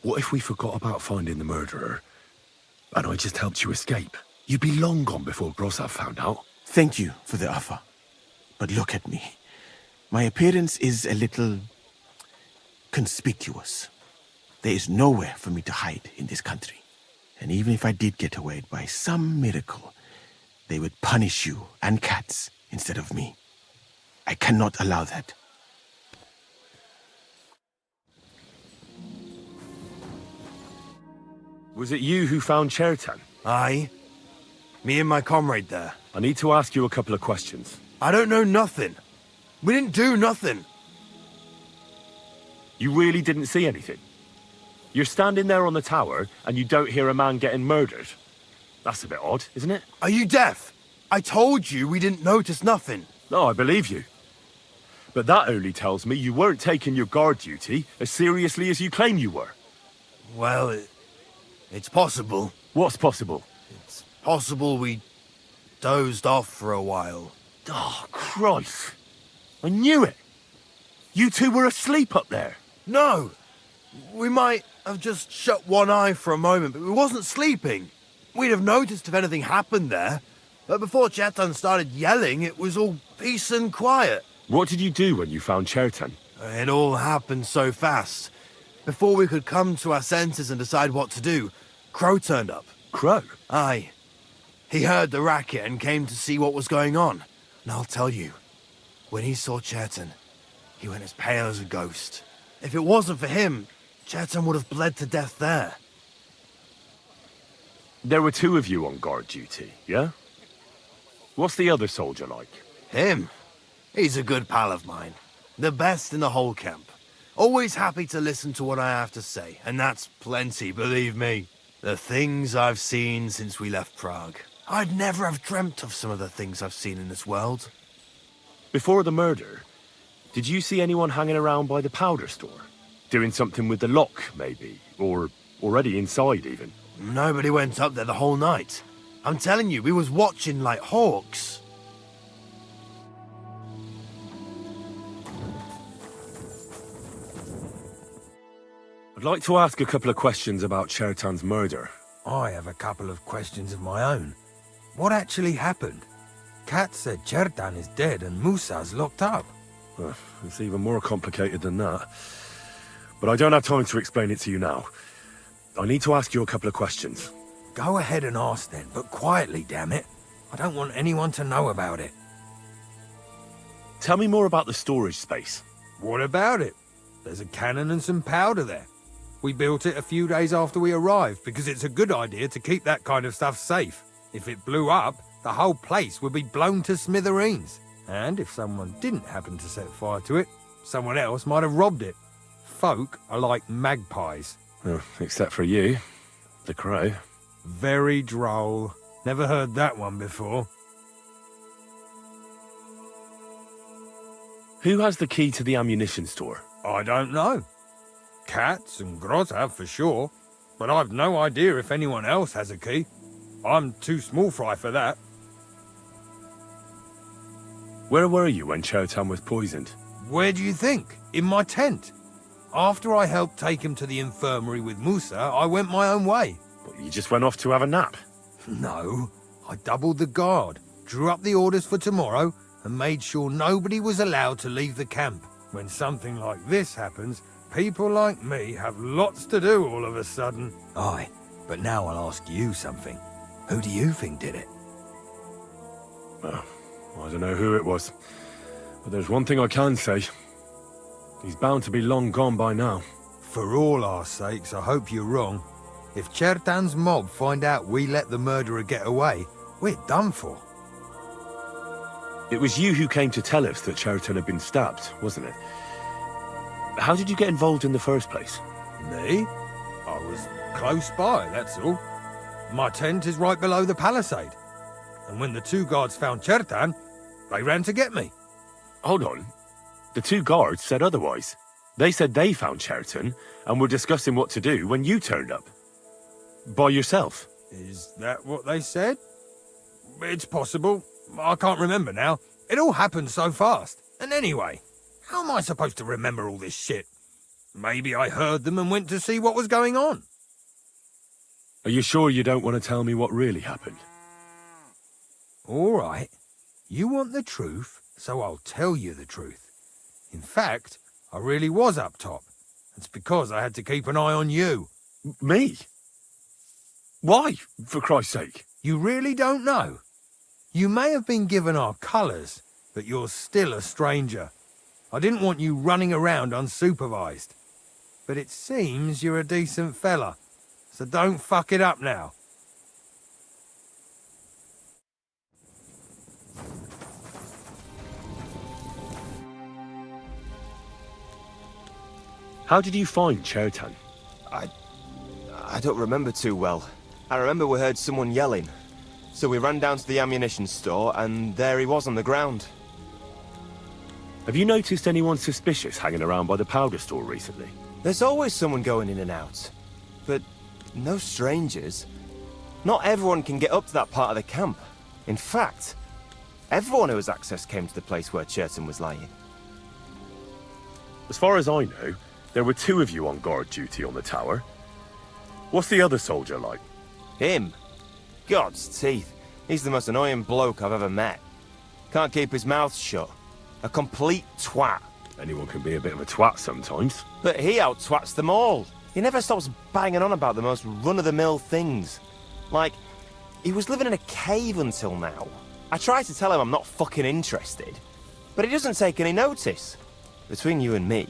What if we forgot about finding the murderer, and I just helped you escape? You'd be long gone before Grozav found out. Thank you for the offer. But look at me. My appearance is a little conspicuous. There is nowhere for me to hide in this country. And even if I did get away by some miracle, they would punish you and Katz instead of me. I cannot allow that. Was it you who found Chertan? Aye. Me and my comrade there. I need to ask you a couple of questions. I don't know nothing. We didn't do nothing. You really didn't see anything? You're standing there on the tower, and you don't hear a man getting murdered? That's a bit odd, isn't it? Are you deaf? I told you we didn't notice nothing. No, I believe you. But that only tells me you weren't taking your guard duty as seriously as you claim you were. Well, it's possible. What's possible? It's possible we dozed off for a while. Oh, Christ. I knew it. You two were asleep up there. No. We might have just shut one eye for a moment, but we wasn't sleeping. We'd have noticed if anything happened there. But before Chetan started yelling, it was all peace and quiet. What did you do when you found Chertan? It all happened so fast. Before we could come to our senses and decide what to do, Crow turned up. Crow? Aye. He heard the racket and came to see what was going on. And I'll tell you, when he saw Chetan, he went as pale as a ghost. If it wasn't for him, Chetan would have bled to death there. There were two of you on guard duty, yeah? What's the other soldier like? Him? He's a good pal of mine. The best in the whole camp. Always happy to listen to what I have to say, and that's plenty, believe me. The things I've seen since we left Prague. I'd never have dreamt of some of the things I've seen in this world. Before the murder, did you see anyone hanging around by the powder store? Doing something with the lock, maybe? Or already inside, even? Nobody went up there the whole night. I'm telling you, we was watching like hawks. I'd like to ask a couple of questions about Chertan's murder. I have a couple of questions of my own. What actually happened? Kat said Chertan is dead and Musa's locked up. It's even more complicated than that. But I don't have time to explain it to you now. I need to ask you a couple of questions. Go ahead and ask then, but quietly, damn it. I don't want anyone to know about it. Tell me more about the storage space. What about it? There's a cannon and some powder there. We built it a few days after we arrived because it's a good idea to keep that kind of stuff safe. If it blew up, the whole place would be blown to smithereens. And if someone didn't happen to set fire to it, someone else might have robbed it. Folk are like magpies. Except for you, the crow. Very droll. Never heard that one before. Who has the key to the ammunition store? I don't know. Cats and Groz have for sure, but I've no idea if anyone else has a key. I'm too small fry for that. Where were you when Chertan was poisoned? Where do you think? In my tent. After I helped take him to the infirmary with Musa, I went my own way. Well, you just went off to have a nap? No, I doubled the guard, drew up the orders for tomorrow, and made sure nobody was allowed to leave the camp. When something like this happens, people like me have lots to do all of a sudden. Aye, but now I'll ask you something. Who do you think did it? Well, I don't know who it was, but there's one thing I can say. He's bound to be long gone by now. For all our sakes, I hope you're wrong. If Chertan's mob find out we let the murderer get away, we're done for. It was you who came to tell us that Chertan had been stabbed, wasn't it? How did you get involved in the first place? Me? I was close by, that's all. My tent is right below the palisade. And when the two guards found Chertan, they ran to get me. Hold on. The two guards said otherwise. They said they found Chertan and were discussing what to do when you turned up. By yourself. Is that what they said? It's possible. I can't remember now. It all happened so fast. And anyway, how am I supposed to remember all this shit? Maybe I heard them and went to see what was going on. Are you sure you don't want to tell me what really happened? All right. You want the truth, so I'll tell you the truth. In fact, I really was up top. It's because I had to keep an eye on you. Me? Why, for Christ's sake? You really don't know? You may have been given our colours, but you're still a stranger. I didn't want you running around unsupervised. But it seems you're a decent fella, so don't fuck it up now. How did you find Chertan? I don't remember too well. I remember we heard someone yelling. So we ran down to the ammunition store, and there he was on the ground. Have you noticed anyone suspicious hanging around by the powder store recently? There's always someone going in and out. But no strangers. Not everyone can get up to that part of the camp. In fact, everyone who has access came to the place where Chertan was lying. As far as I know, there were two of you on guard duty on the tower. What's the other soldier like? Him? God's teeth. He's the most annoying bloke I've ever met. Can't keep his mouth shut. A complete twat. Anyone can be a bit of a twat sometimes. But he out-twats them all. He never stops banging on about the most run-of-the-mill things. Like, he was living in a cave until now. I tried to tell him I'm not fucking interested, but he doesn't take any notice. Between you and me,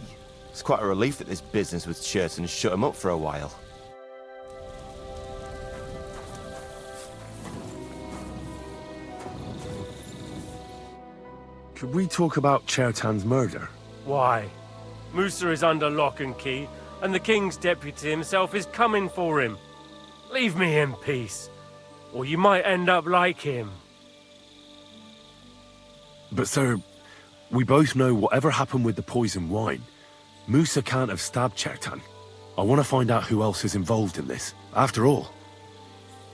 it's quite a relief that this business with Chertan shut him up for a while. Could we talk about Chertan's murder? Why? Musa is under lock and key, and the king's deputy himself is coming for him. Leave me in peace, or you might end up like him. But sir, we both know whatever happened with the poison wine, Musa can't have stabbed Chertan. I want to find out who else is involved in this. After all,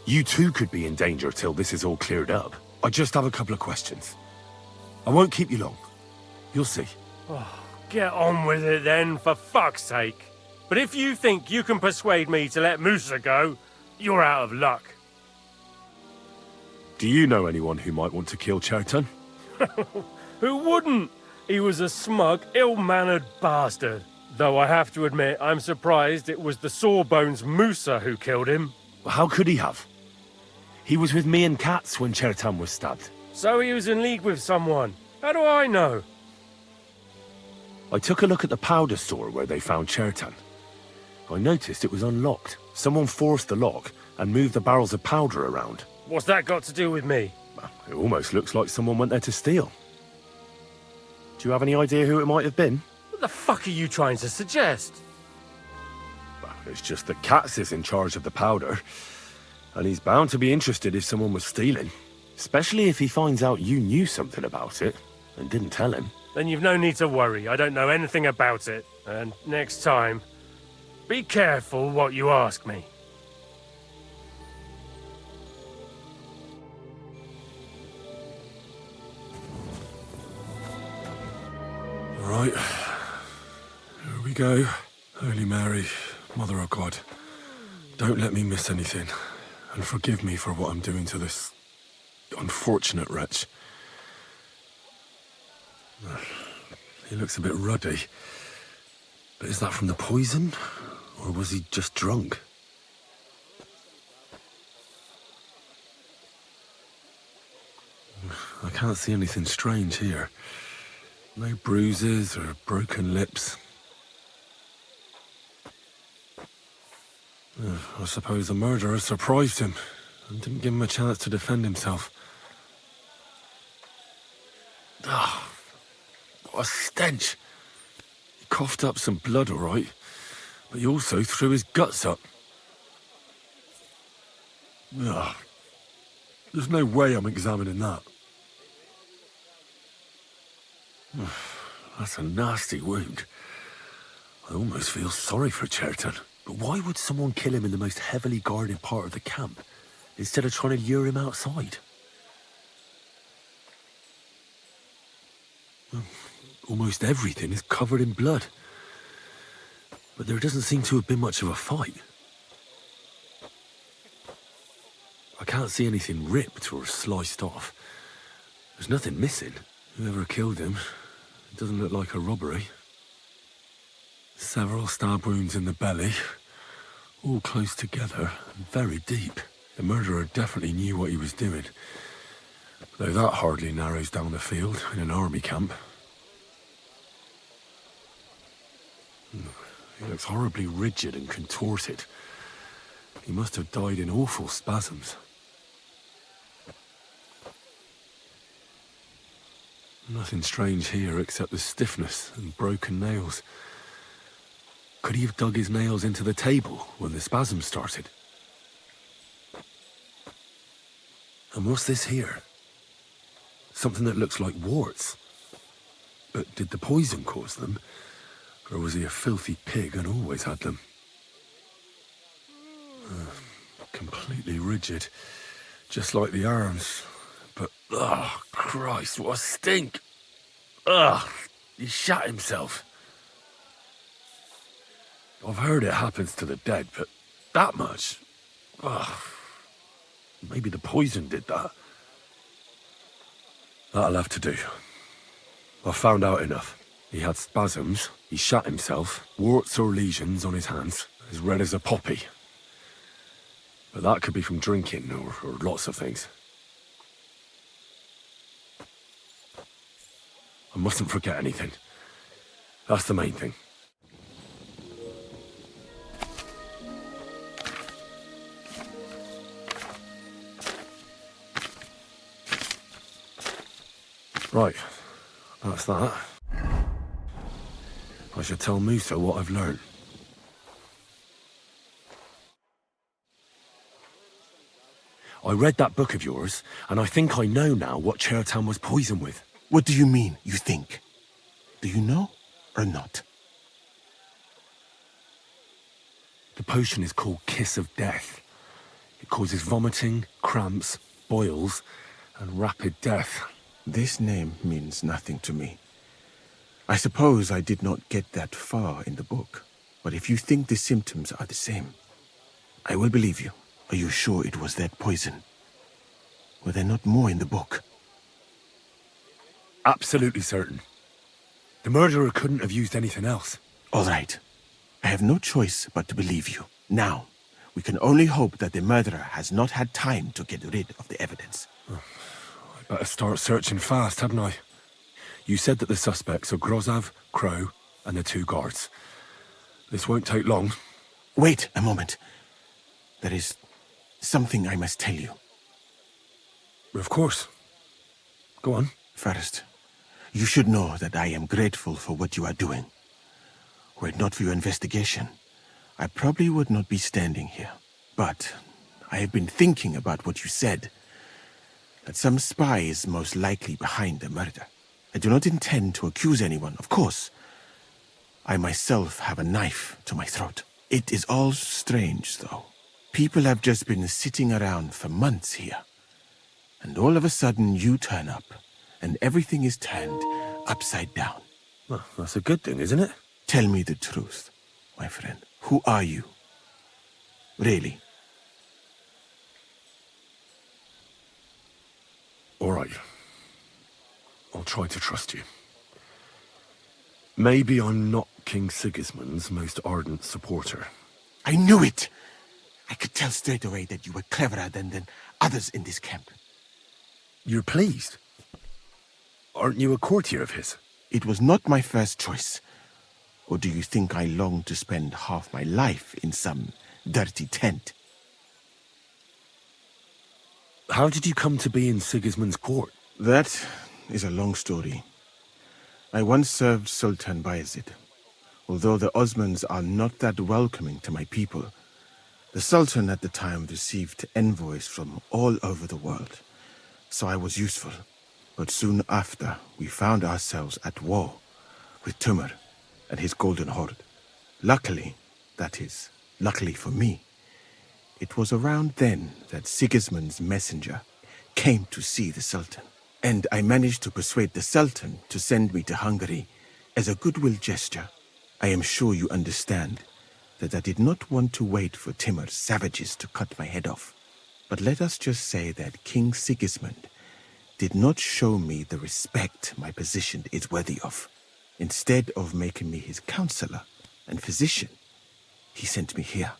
you too could be in danger till this is all cleared up. I just have a couple of questions. I won't keep you long. You'll see. Oh, get on with it then, for fuck's sake. But if you think you can persuade me to let Musa go, you're out of luck. Do you know anyone who might want to kill Chertan? Who wouldn't? He was a smug, ill-mannered bastard. Though I have to admit, I'm surprised it was the Sawbones Musa who killed him. How could he have? He was with me and Katz when Chertan was stabbed. So he was in league with someone. How do I know? I took a look at the powder store where they found Chertan. I noticed it was unlocked. Someone forced the lock and moved the barrels of powder around. What's that got to do with me? It almost looks like someone went there to steal. Do you have any idea who it might have been? What the fuck are you trying to suggest? Well, it's just that Katz is in charge of the powder, and he's bound to be interested if someone was stealing. Especially if he finds out you knew something about it and didn't tell him. Then you've no need to worry. I don't know anything about it. And next time, be careful what you ask me. All right. Here we go. Holy Mary, Mother of God, don't let me miss anything. And forgive me for what I'm doing to this unfortunate wretch. He looks a bit ruddy. But is that from the poison? Or was he just drunk? I can't see anything strange here. No bruises or broken lips. I suppose the murderer surprised him and didn't give him a chance to defend himself. Ah, what a stench. He coughed up some blood, all right, but he also threw his guts up. Ugh. There's no way I'm examining that. That's a nasty wound. I almost feel sorry for Chertan. But why would someone kill him in the most heavily guarded part of the camp, instead of trying to lure him outside? Almost everything is covered in blood. But there doesn't seem to have been much of a fight. I can't see anything ripped or sliced off. There's nothing missing. Whoever killed him, it doesn't look like a robbery. Several stab wounds in the belly, all close together and very deep. The murderer definitely knew what he was doing, though that hardly narrows down the field in an army camp. He looks horribly rigid and contorted. He must have died in awful spasms. Nothing strange here except the stiffness and broken nails. Could he have dug his nails into the table when the spasms started? And what's this here? Something that looks like warts. But did the poison cause them? Or was he a filthy pig and always had them? Completely rigid. Just like the arms. But, oh, Christ, what a stink! Ugh, he shat himself. I've heard it happens to the dead, but that much? Ugh. Maybe the poison did that. That'll have to do. I've found out enough. He had spasms, he shat himself, warts or lesions on his hands, as red as a poppy. But that could be from drinking, or lots of things. I mustn't forget anything. That's the main thing. Right, that's that. I should tell Musa what I've learned. I read that book of yours, and I think I know now what Chertan was poisoned with. What do you mean, you think? Do you know, or not? The potion is called Kiss of Death. It causes vomiting, cramps, boils, and rapid death. This name means nothing to me. I suppose I did not get that far in the book. But if you think the symptoms are the same, I will believe you. Are you sure it was that poison? Were there not more in the book? Absolutely certain. The murderer couldn't have used anything else. All right. I have no choice but to believe you. Now, we can only hope that the murderer has not had time to get rid of the evidence. I better start searching fast, hadn't I? You said that the suspects are Grozav, Crow, and the 2 guards. This won't take long. Wait a moment. There is something I must tell you. Of course. Go on. First, you should know that I am grateful for what you are doing. Were it not for your investigation, I probably would not be standing here. But I have been thinking about what you said, that some spy is most likely behind the murder. I do not intend to accuse anyone, of course. I myself have a knife to my throat. It is all strange, though. People have just been sitting around for months here. And all of a sudden you turn up, and everything is turned upside down. Well, that's a good thing, isn't it? Tell me the truth, my friend. Who are you? Really? All right. I'll try to trust you. Maybe I'm not King Sigismund's most ardent supporter. I knew it! I could tell straight away that you were cleverer than others in this camp. You're pleased? Aren't you a courtier of his? It was not my first choice. Or do you think I long to spend half my life in some dirty tent? How did you come to be in Sigismund's court? That is a long story. I once served Sultan Bayezid. Although the Osmans are not that welcoming to my people, the Sultan at the time received envoys from all over the world, so I was useful. But soon after, we found ourselves at war with Timur and his Golden Horde. Luckily, that is, luckily for me, it was around then that Sigismund's messenger came to see the Sultan. And I managed to persuade the Sultan to send me to Hungary as a goodwill gesture. I am sure you understand that I did not want to wait for Timur's savages to cut my head off. But let us just say that King Sigismund did not show me the respect my position is worthy of. Instead of making me his counselor and physician, he sent me here.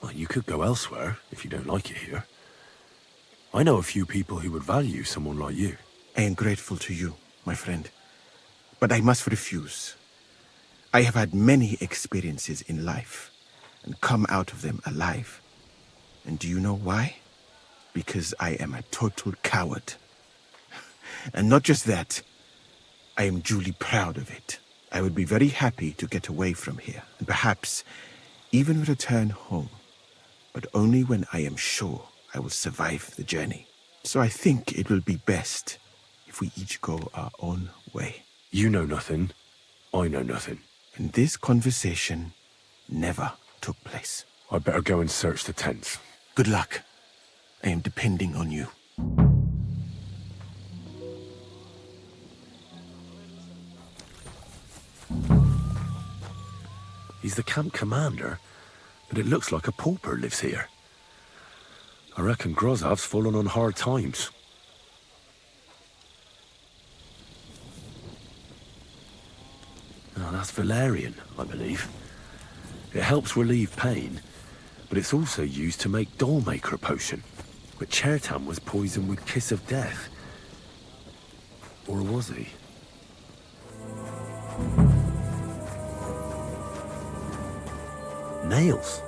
Well, you could go elsewhere if you don't like it here. I know a few people who would value someone like you. I am grateful to you, my friend. But I must refuse. I have had many experiences in life and come out of them alive. And do you know why? Because I am a total coward. And not just that, I am duly proud of it. I would be very happy to get away from here and perhaps even return home, but only when I am sure I will survive the journey. So I think it will be best if we each go our own way. You know nothing. I know nothing. And this conversation never took place. I'd better go and search the tents. Good luck. I am depending on you. He's the camp commander, but it looks like a pauper lives here. I reckon Grozav's fallen on hard times. Now, that's valerian, I believe. It helps relieve pain, but it's also used to make dollmaker potion. But Chertam was poisoned with kiss of death. Or was he? Nails?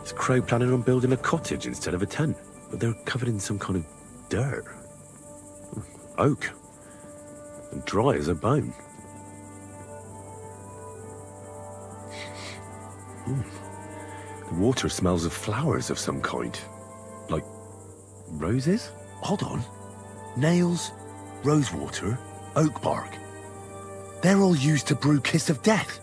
Is Crow planning on building a cottage instead of a tent? But they're covered in some kind of dirt. Oak. And dry as a bone. The water smells of flowers of some kind. Like roses? Hold on. Nails, rosewater, oak bark. They're all used to brew kiss of death.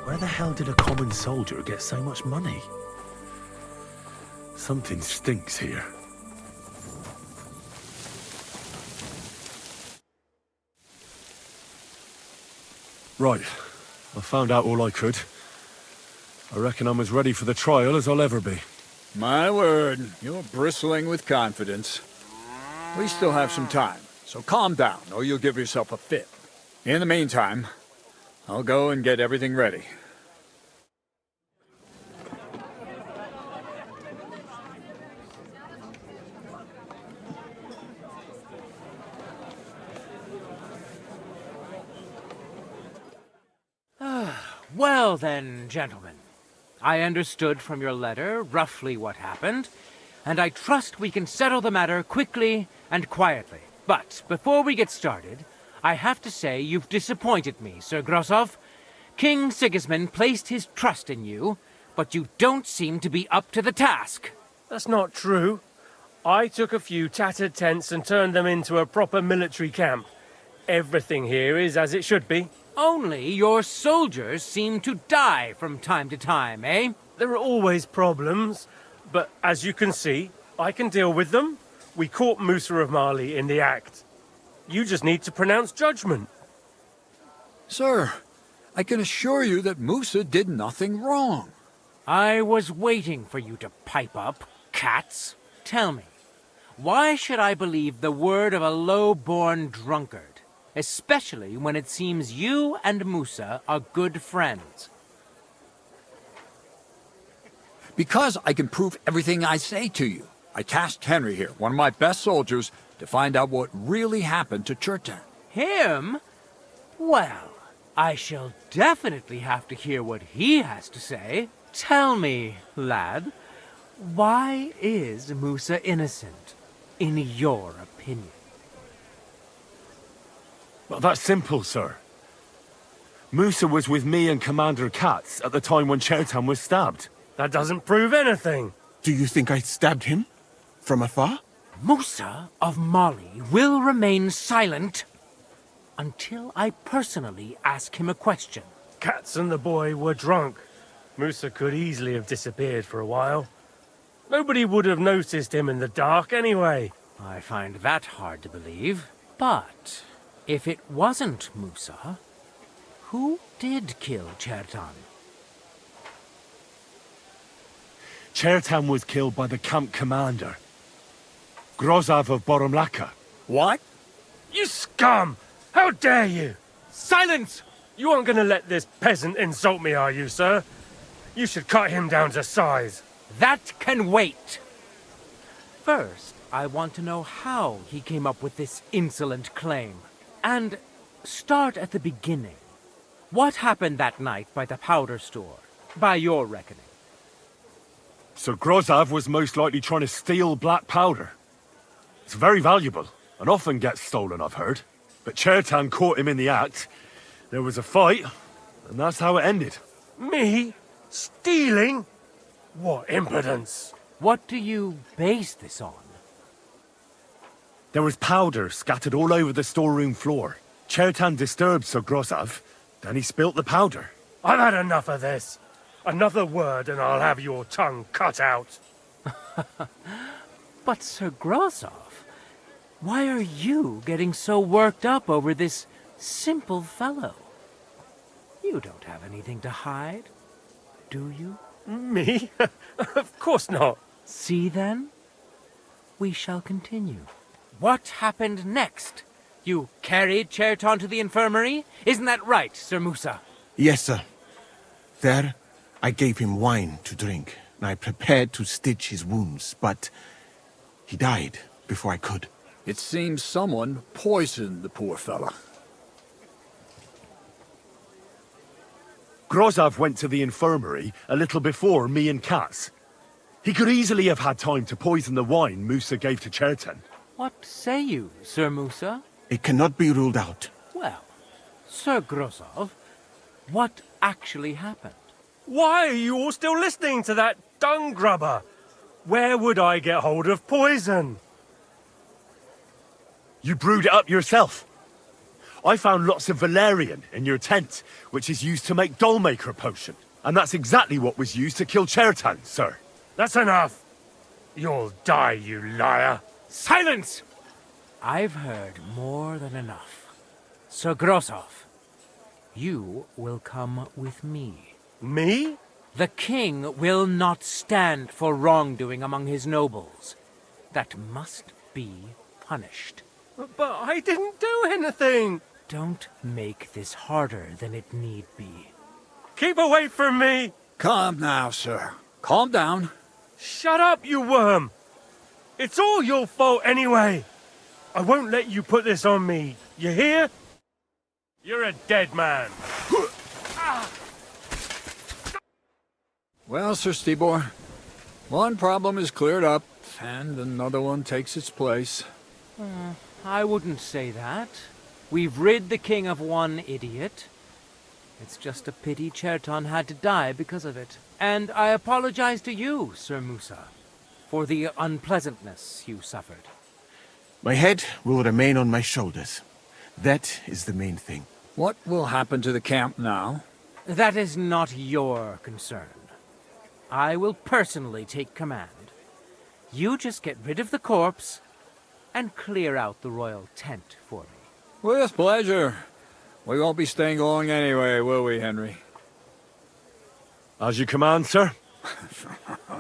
Where the hell did a common soldier get so much money? Something stinks here. Right. I found out all I could. I reckon I'm as ready for the trial as I'll ever be. My word, you're bristling with confidence. We still have some time, so calm down, or you'll give yourself a fit. In the meantime, I'll go and get everything ready. Well then, gentlemen. I understood from your letter roughly what happened, and I trust we can settle the matter quickly and quietly. But before we get started, I have to say you've disappointed me, Sir Grosov. King Sigismund placed his trust in you, but you don't seem to be up to the task. That's not true. I took a few tattered tents and turned them into a proper military camp. Everything here is as it should be. Only your soldiers seem to die from time to time, eh? There are always problems, but as you can see, I can deal with them. We caught Musa of Mali in the act. You just need to pronounce judgment. Sir, I can assure you that Musa did nothing wrong. I was waiting for you to pipe up, cats. Tell me, why should I believe the word of a low-born drunkard? Especially when it seems you and Musa are good friends. Because I can prove everything I say to you. I tasked Henry here, one of my best soldiers, to find out what really happened to Chertan. Him? Well, I shall definitely have to hear what he has to say. Tell me, lad, why is Musa innocent, in your opinion? Well, that's simple, sir. Musa was with me and Commander Katz at the time when Chertan was stabbed. That doesn't prove anything. Do you think I stabbed him? From afar? Musa of Mali will remain silent until I personally ask him a question. Katz and the boy were drunk. Musa could easily have disappeared for a while. Nobody would have noticed him in the dark anyway. I find that hard to believe. But if it wasn't Musa, who did kill Chertan? Chertan was killed by the camp commander, Grozov of Boromlaka. What? You scum! How dare you! Silence! You aren't going to let this peasant insult me, are you, sir? You should cut him down to size. That can wait. First, I want to know how he came up with this insolent claim. And start at the beginning. What happened that night by the powder store, by your reckoning? Sir Grozov was most likely trying to steal black powder. It's very valuable, and often gets stolen, I've heard. But Chertan caught him in the act. There was a fight, and that's how it ended. Me? Stealing? What impudence! What do you base this on? There was powder scattered all over the storeroom floor. Chertan disturbed Sir Grozov, then he spilt the powder. I've had enough of this. Another word and I'll have your tongue cut out. But Sir Grozov, why are you getting so worked up over this simple fellow? You don't have anything to hide, do you? Me? Of course not. See then? We shall continue. What happened next? You carried Chertan to the infirmary? Isn't that right, Sir Musa? Yes, sir. There, I gave him wine to drink, and I prepared to stitch his wounds, but he died before I could. It seems someone poisoned the poor fella. Grozov went to the infirmary a little before me and Katz. He could easily have had time to poison the wine Musa gave to Chertan. What say you, Sir Musa? It cannot be ruled out. Well, Sir Grozov, what actually happened? Why are you all still listening to that dung grubber? Where would I get hold of poison? You brewed it up yourself. I found lots of valerian in your tent, which is used to make dollmaker potion. And that's exactly what was used to kill Chertan, sir. That's enough. You'll die, you liar. Silence! I've heard more than enough. Sir Grosov, you will come with me. Me? The king will not stand for wrongdoing among his nobles. That must be punished. But I didn't do anything. Don't make this harder than it need be. Keep away from me! Calm now, sir. Calm down. Shut up, you worm! It's all your fault anyway. I won't let you put this on me. You hear? You're a dead man. Well, Sir Stibor, one problem is cleared up, and another one takes its place. I wouldn't say that. We've rid the king of one idiot. It's just a pity Chertan had to die because of it. And I apologize to you, Sir Musa, for the unpleasantness you suffered. My head will remain on my shoulders. That is the main thing. What will happen to the camp now? That is not your concern. I will personally take command. You just get rid of the corpse and clear out the royal tent for me. With pleasure. We won't be staying long anyway, will we, Henry? As you command, sir.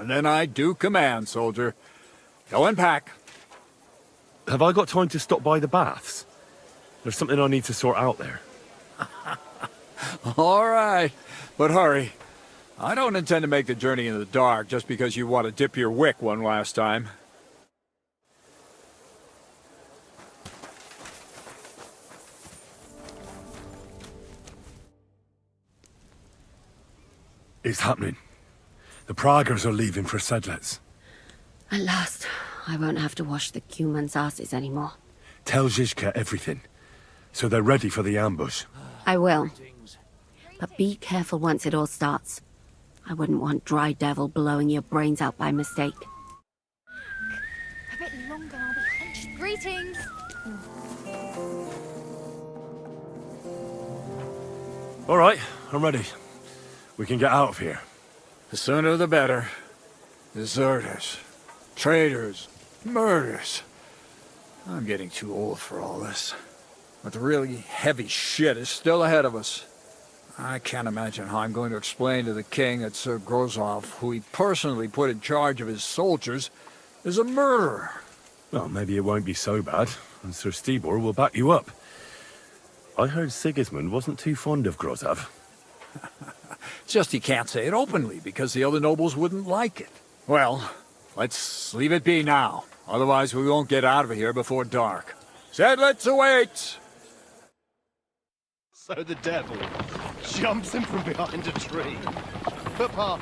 Then I do command, soldier. Go and pack. Have I got time to stop by the baths? There's something I need to sort out there. All right, but hurry. I don't intend to make the journey in the dark just because you want to dip your wick one last time. It's happening. The Praggers are leaving for Sedlets. At last, I won't have to wash the Cumans' asses anymore. Tell Zizka everything, so they're ready for the ambush. I will. But be careful once it all starts. I wouldn't want Dry Devil blowing your brains out by mistake. A bit longer, I'll be hunched. Greetings! All right, I'm ready. We can get out of here. The sooner the better. Deserters, traitors, murders. I'm getting too old for all this. But the really heavy shit is still ahead of us. I can't imagine how I'm going to explain to the king that Sir Grosov, who he personally put in charge of his soldiers, is a murderer. Well, maybe it won't be so bad, and Sir Stibor will back you up. I heard Sigismund wasn't too fond of Grosov. Just he can't say it openly, because the other nobles wouldn't like it. Well, let's leave it be now. Otherwise we won't get out of here before dark. Sedlets awaits! So the devil jumps him from behind a tree. But Pa,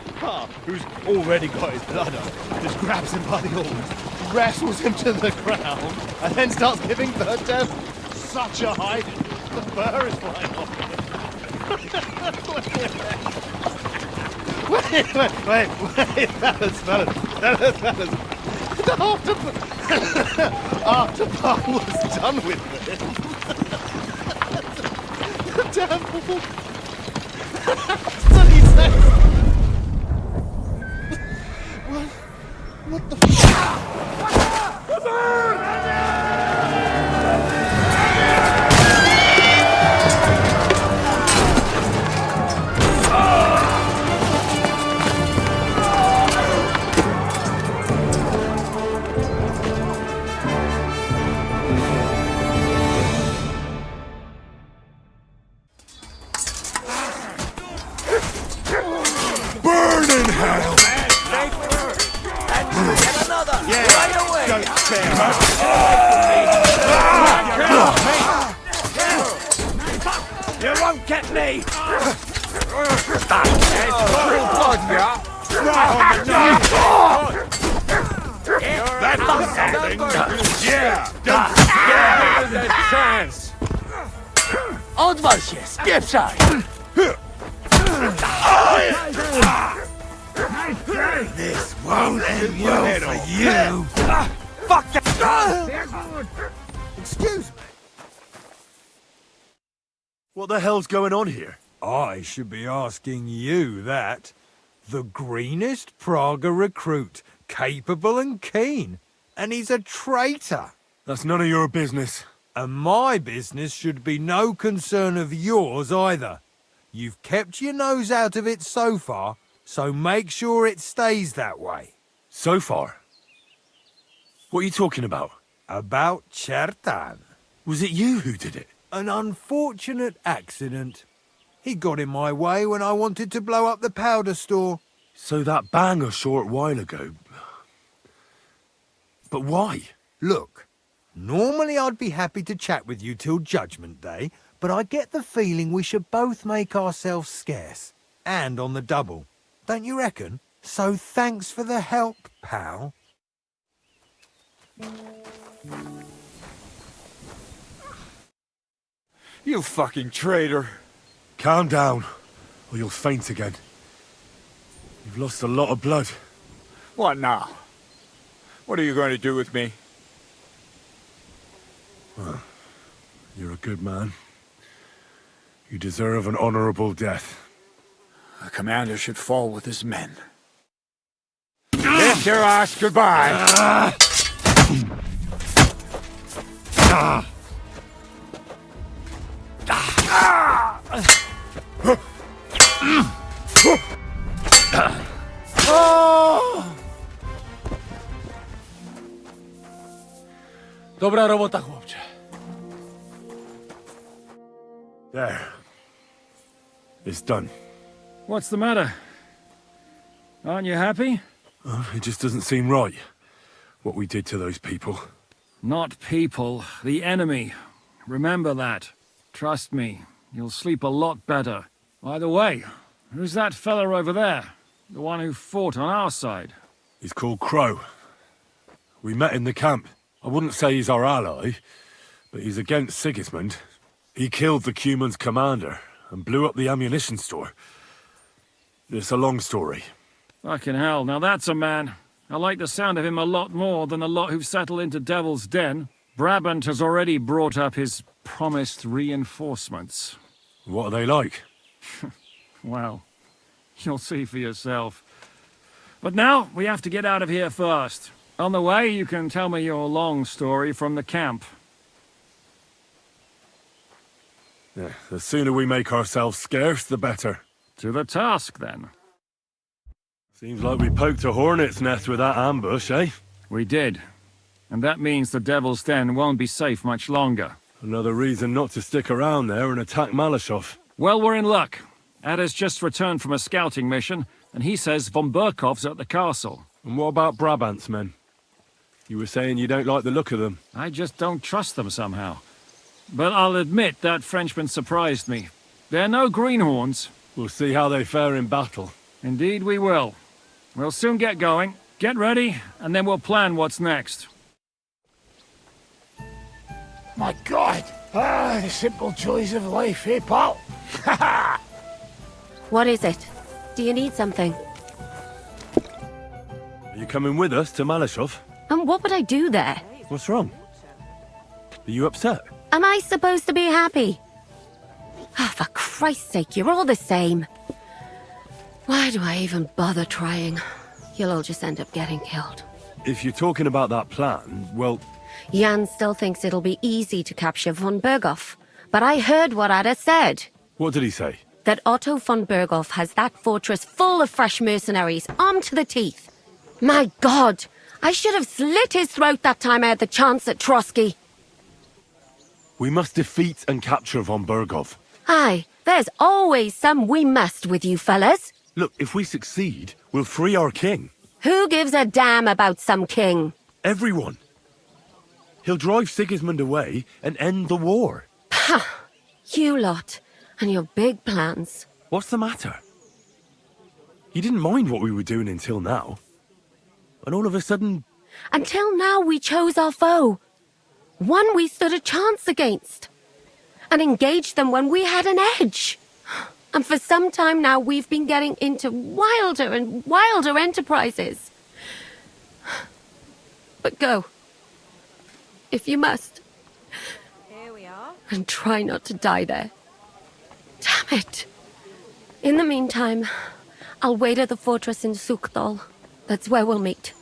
who's already got his blood up, just grabs him by the horns, wrestles him to the ground, and then starts giving the devil such a hiding. The fur is flying off. Wait, fellas. After Pa was done with it, the devil. So he says, what the Burn in hell! Get another! Yeah, right away! don't spare You won't get me! That's something! Yeah! There's a chance! Odwal się, spieprzaj! This won't end well for you! Fuck that! Excuse me! What the hell's going on here? I should be asking you that. The greenest Praga recruit, capable and keen. And he's a traitor. That's none of your business. And my business should be no concern of yours either. You've kept your nose out of it so far, so make sure it stays that way. So far? What are you talking about? About Chertan. Was it you who did it? An unfortunate accident. He got in my way when I wanted to blow up the powder store. So that bang a short while ago. But why? Look, normally I'd be happy to chat with you till Judgment Day, but I get the feeling we should both make ourselves scarce. And on the double. Don't you reckon? So thanks for the help, pal. You fucking traitor. Calm down, or you'll faint again. You've lost a lot of blood. What now? What are you going to do with me? Well, you're a good man. You deserve an honorable death. The commander should fall with his men. Kiss your ass goodbye. Dobra robota, chłopcze. There. It's done. What's the matter? Aren't you happy? It just doesn't seem right, what we did to those people. Not people, the enemy. Remember that. Trust me, you'll sleep a lot better. By the way, who's that fella over there? The one who fought on our side? He's called Crow. We met in the camp. I wouldn't say he's our ally, but he's against Sigismund. He killed the Cuman's commander and blew up the ammunition store. It's a long story. Fucking hell, now that's a man. I like the sound of him a lot more than the lot who've settled into Devil's Den. Brabant has already brought up his promised reinforcements. What are they like? Well, you'll see for yourself. But now, we have to get out of here first. On the way, you can tell me your long story from the camp. Yeah, the sooner we make ourselves scarce, the better. To the task, then. Seems like we poked a hornet's nest with that ambush, eh? We did. And that means the Devil's Den won't be safe much longer. Another reason not to stick around there and attack Malashov. Well, we're in luck. Ada's just returned from a scouting mission, and he says von Burkov's at the castle. And what about Brabant's men? You were saying you don't like the look of them. I just don't trust them somehow. But I'll admit that Frenchman surprised me. They're no greenhorns. We'll see how they fare in battle. Indeed we will. We'll soon get going. Get ready, and then we'll plan what's next. My God! The simple joys of life, eh, pal? What is it? Do you need something? Are you coming with us to Malashov? And what would I do there? What's wrong? Are you upset? Am I supposed to be happy? Ah, for Christ's sake, you're all the same. Why do I even bother trying? You'll all just end up getting killed. If you're talking about that plan, well... Jan still thinks it'll be easy to capture von Berghoff. But I heard what Ada said. What did he say? That Otto von Berghoff has that fortress full of fresh mercenaries, armed to the teeth. My God! I should have slit his throat that time I had the chance at Trotsky. We must defeat and capture von Berghoff. Aye, there's always some we must with you fellas. Look, if we succeed, we'll free our king. Who gives a damn about some king? Everyone. He'll drive Sigismund away and end the war. Ha! You lot, and your big plans. What's the matter? You didn't mind what we were doing until now. And all of a sudden... Until now we chose our foe. One we stood a chance against. And engaged them when we had an edge. And for some time now we've been getting into wilder and wilder enterprises. But go. If you must. Here we are. And try not to die there. Damn it. In the meantime, I'll wait at the fortress in Sukdal. That's where we'll meet.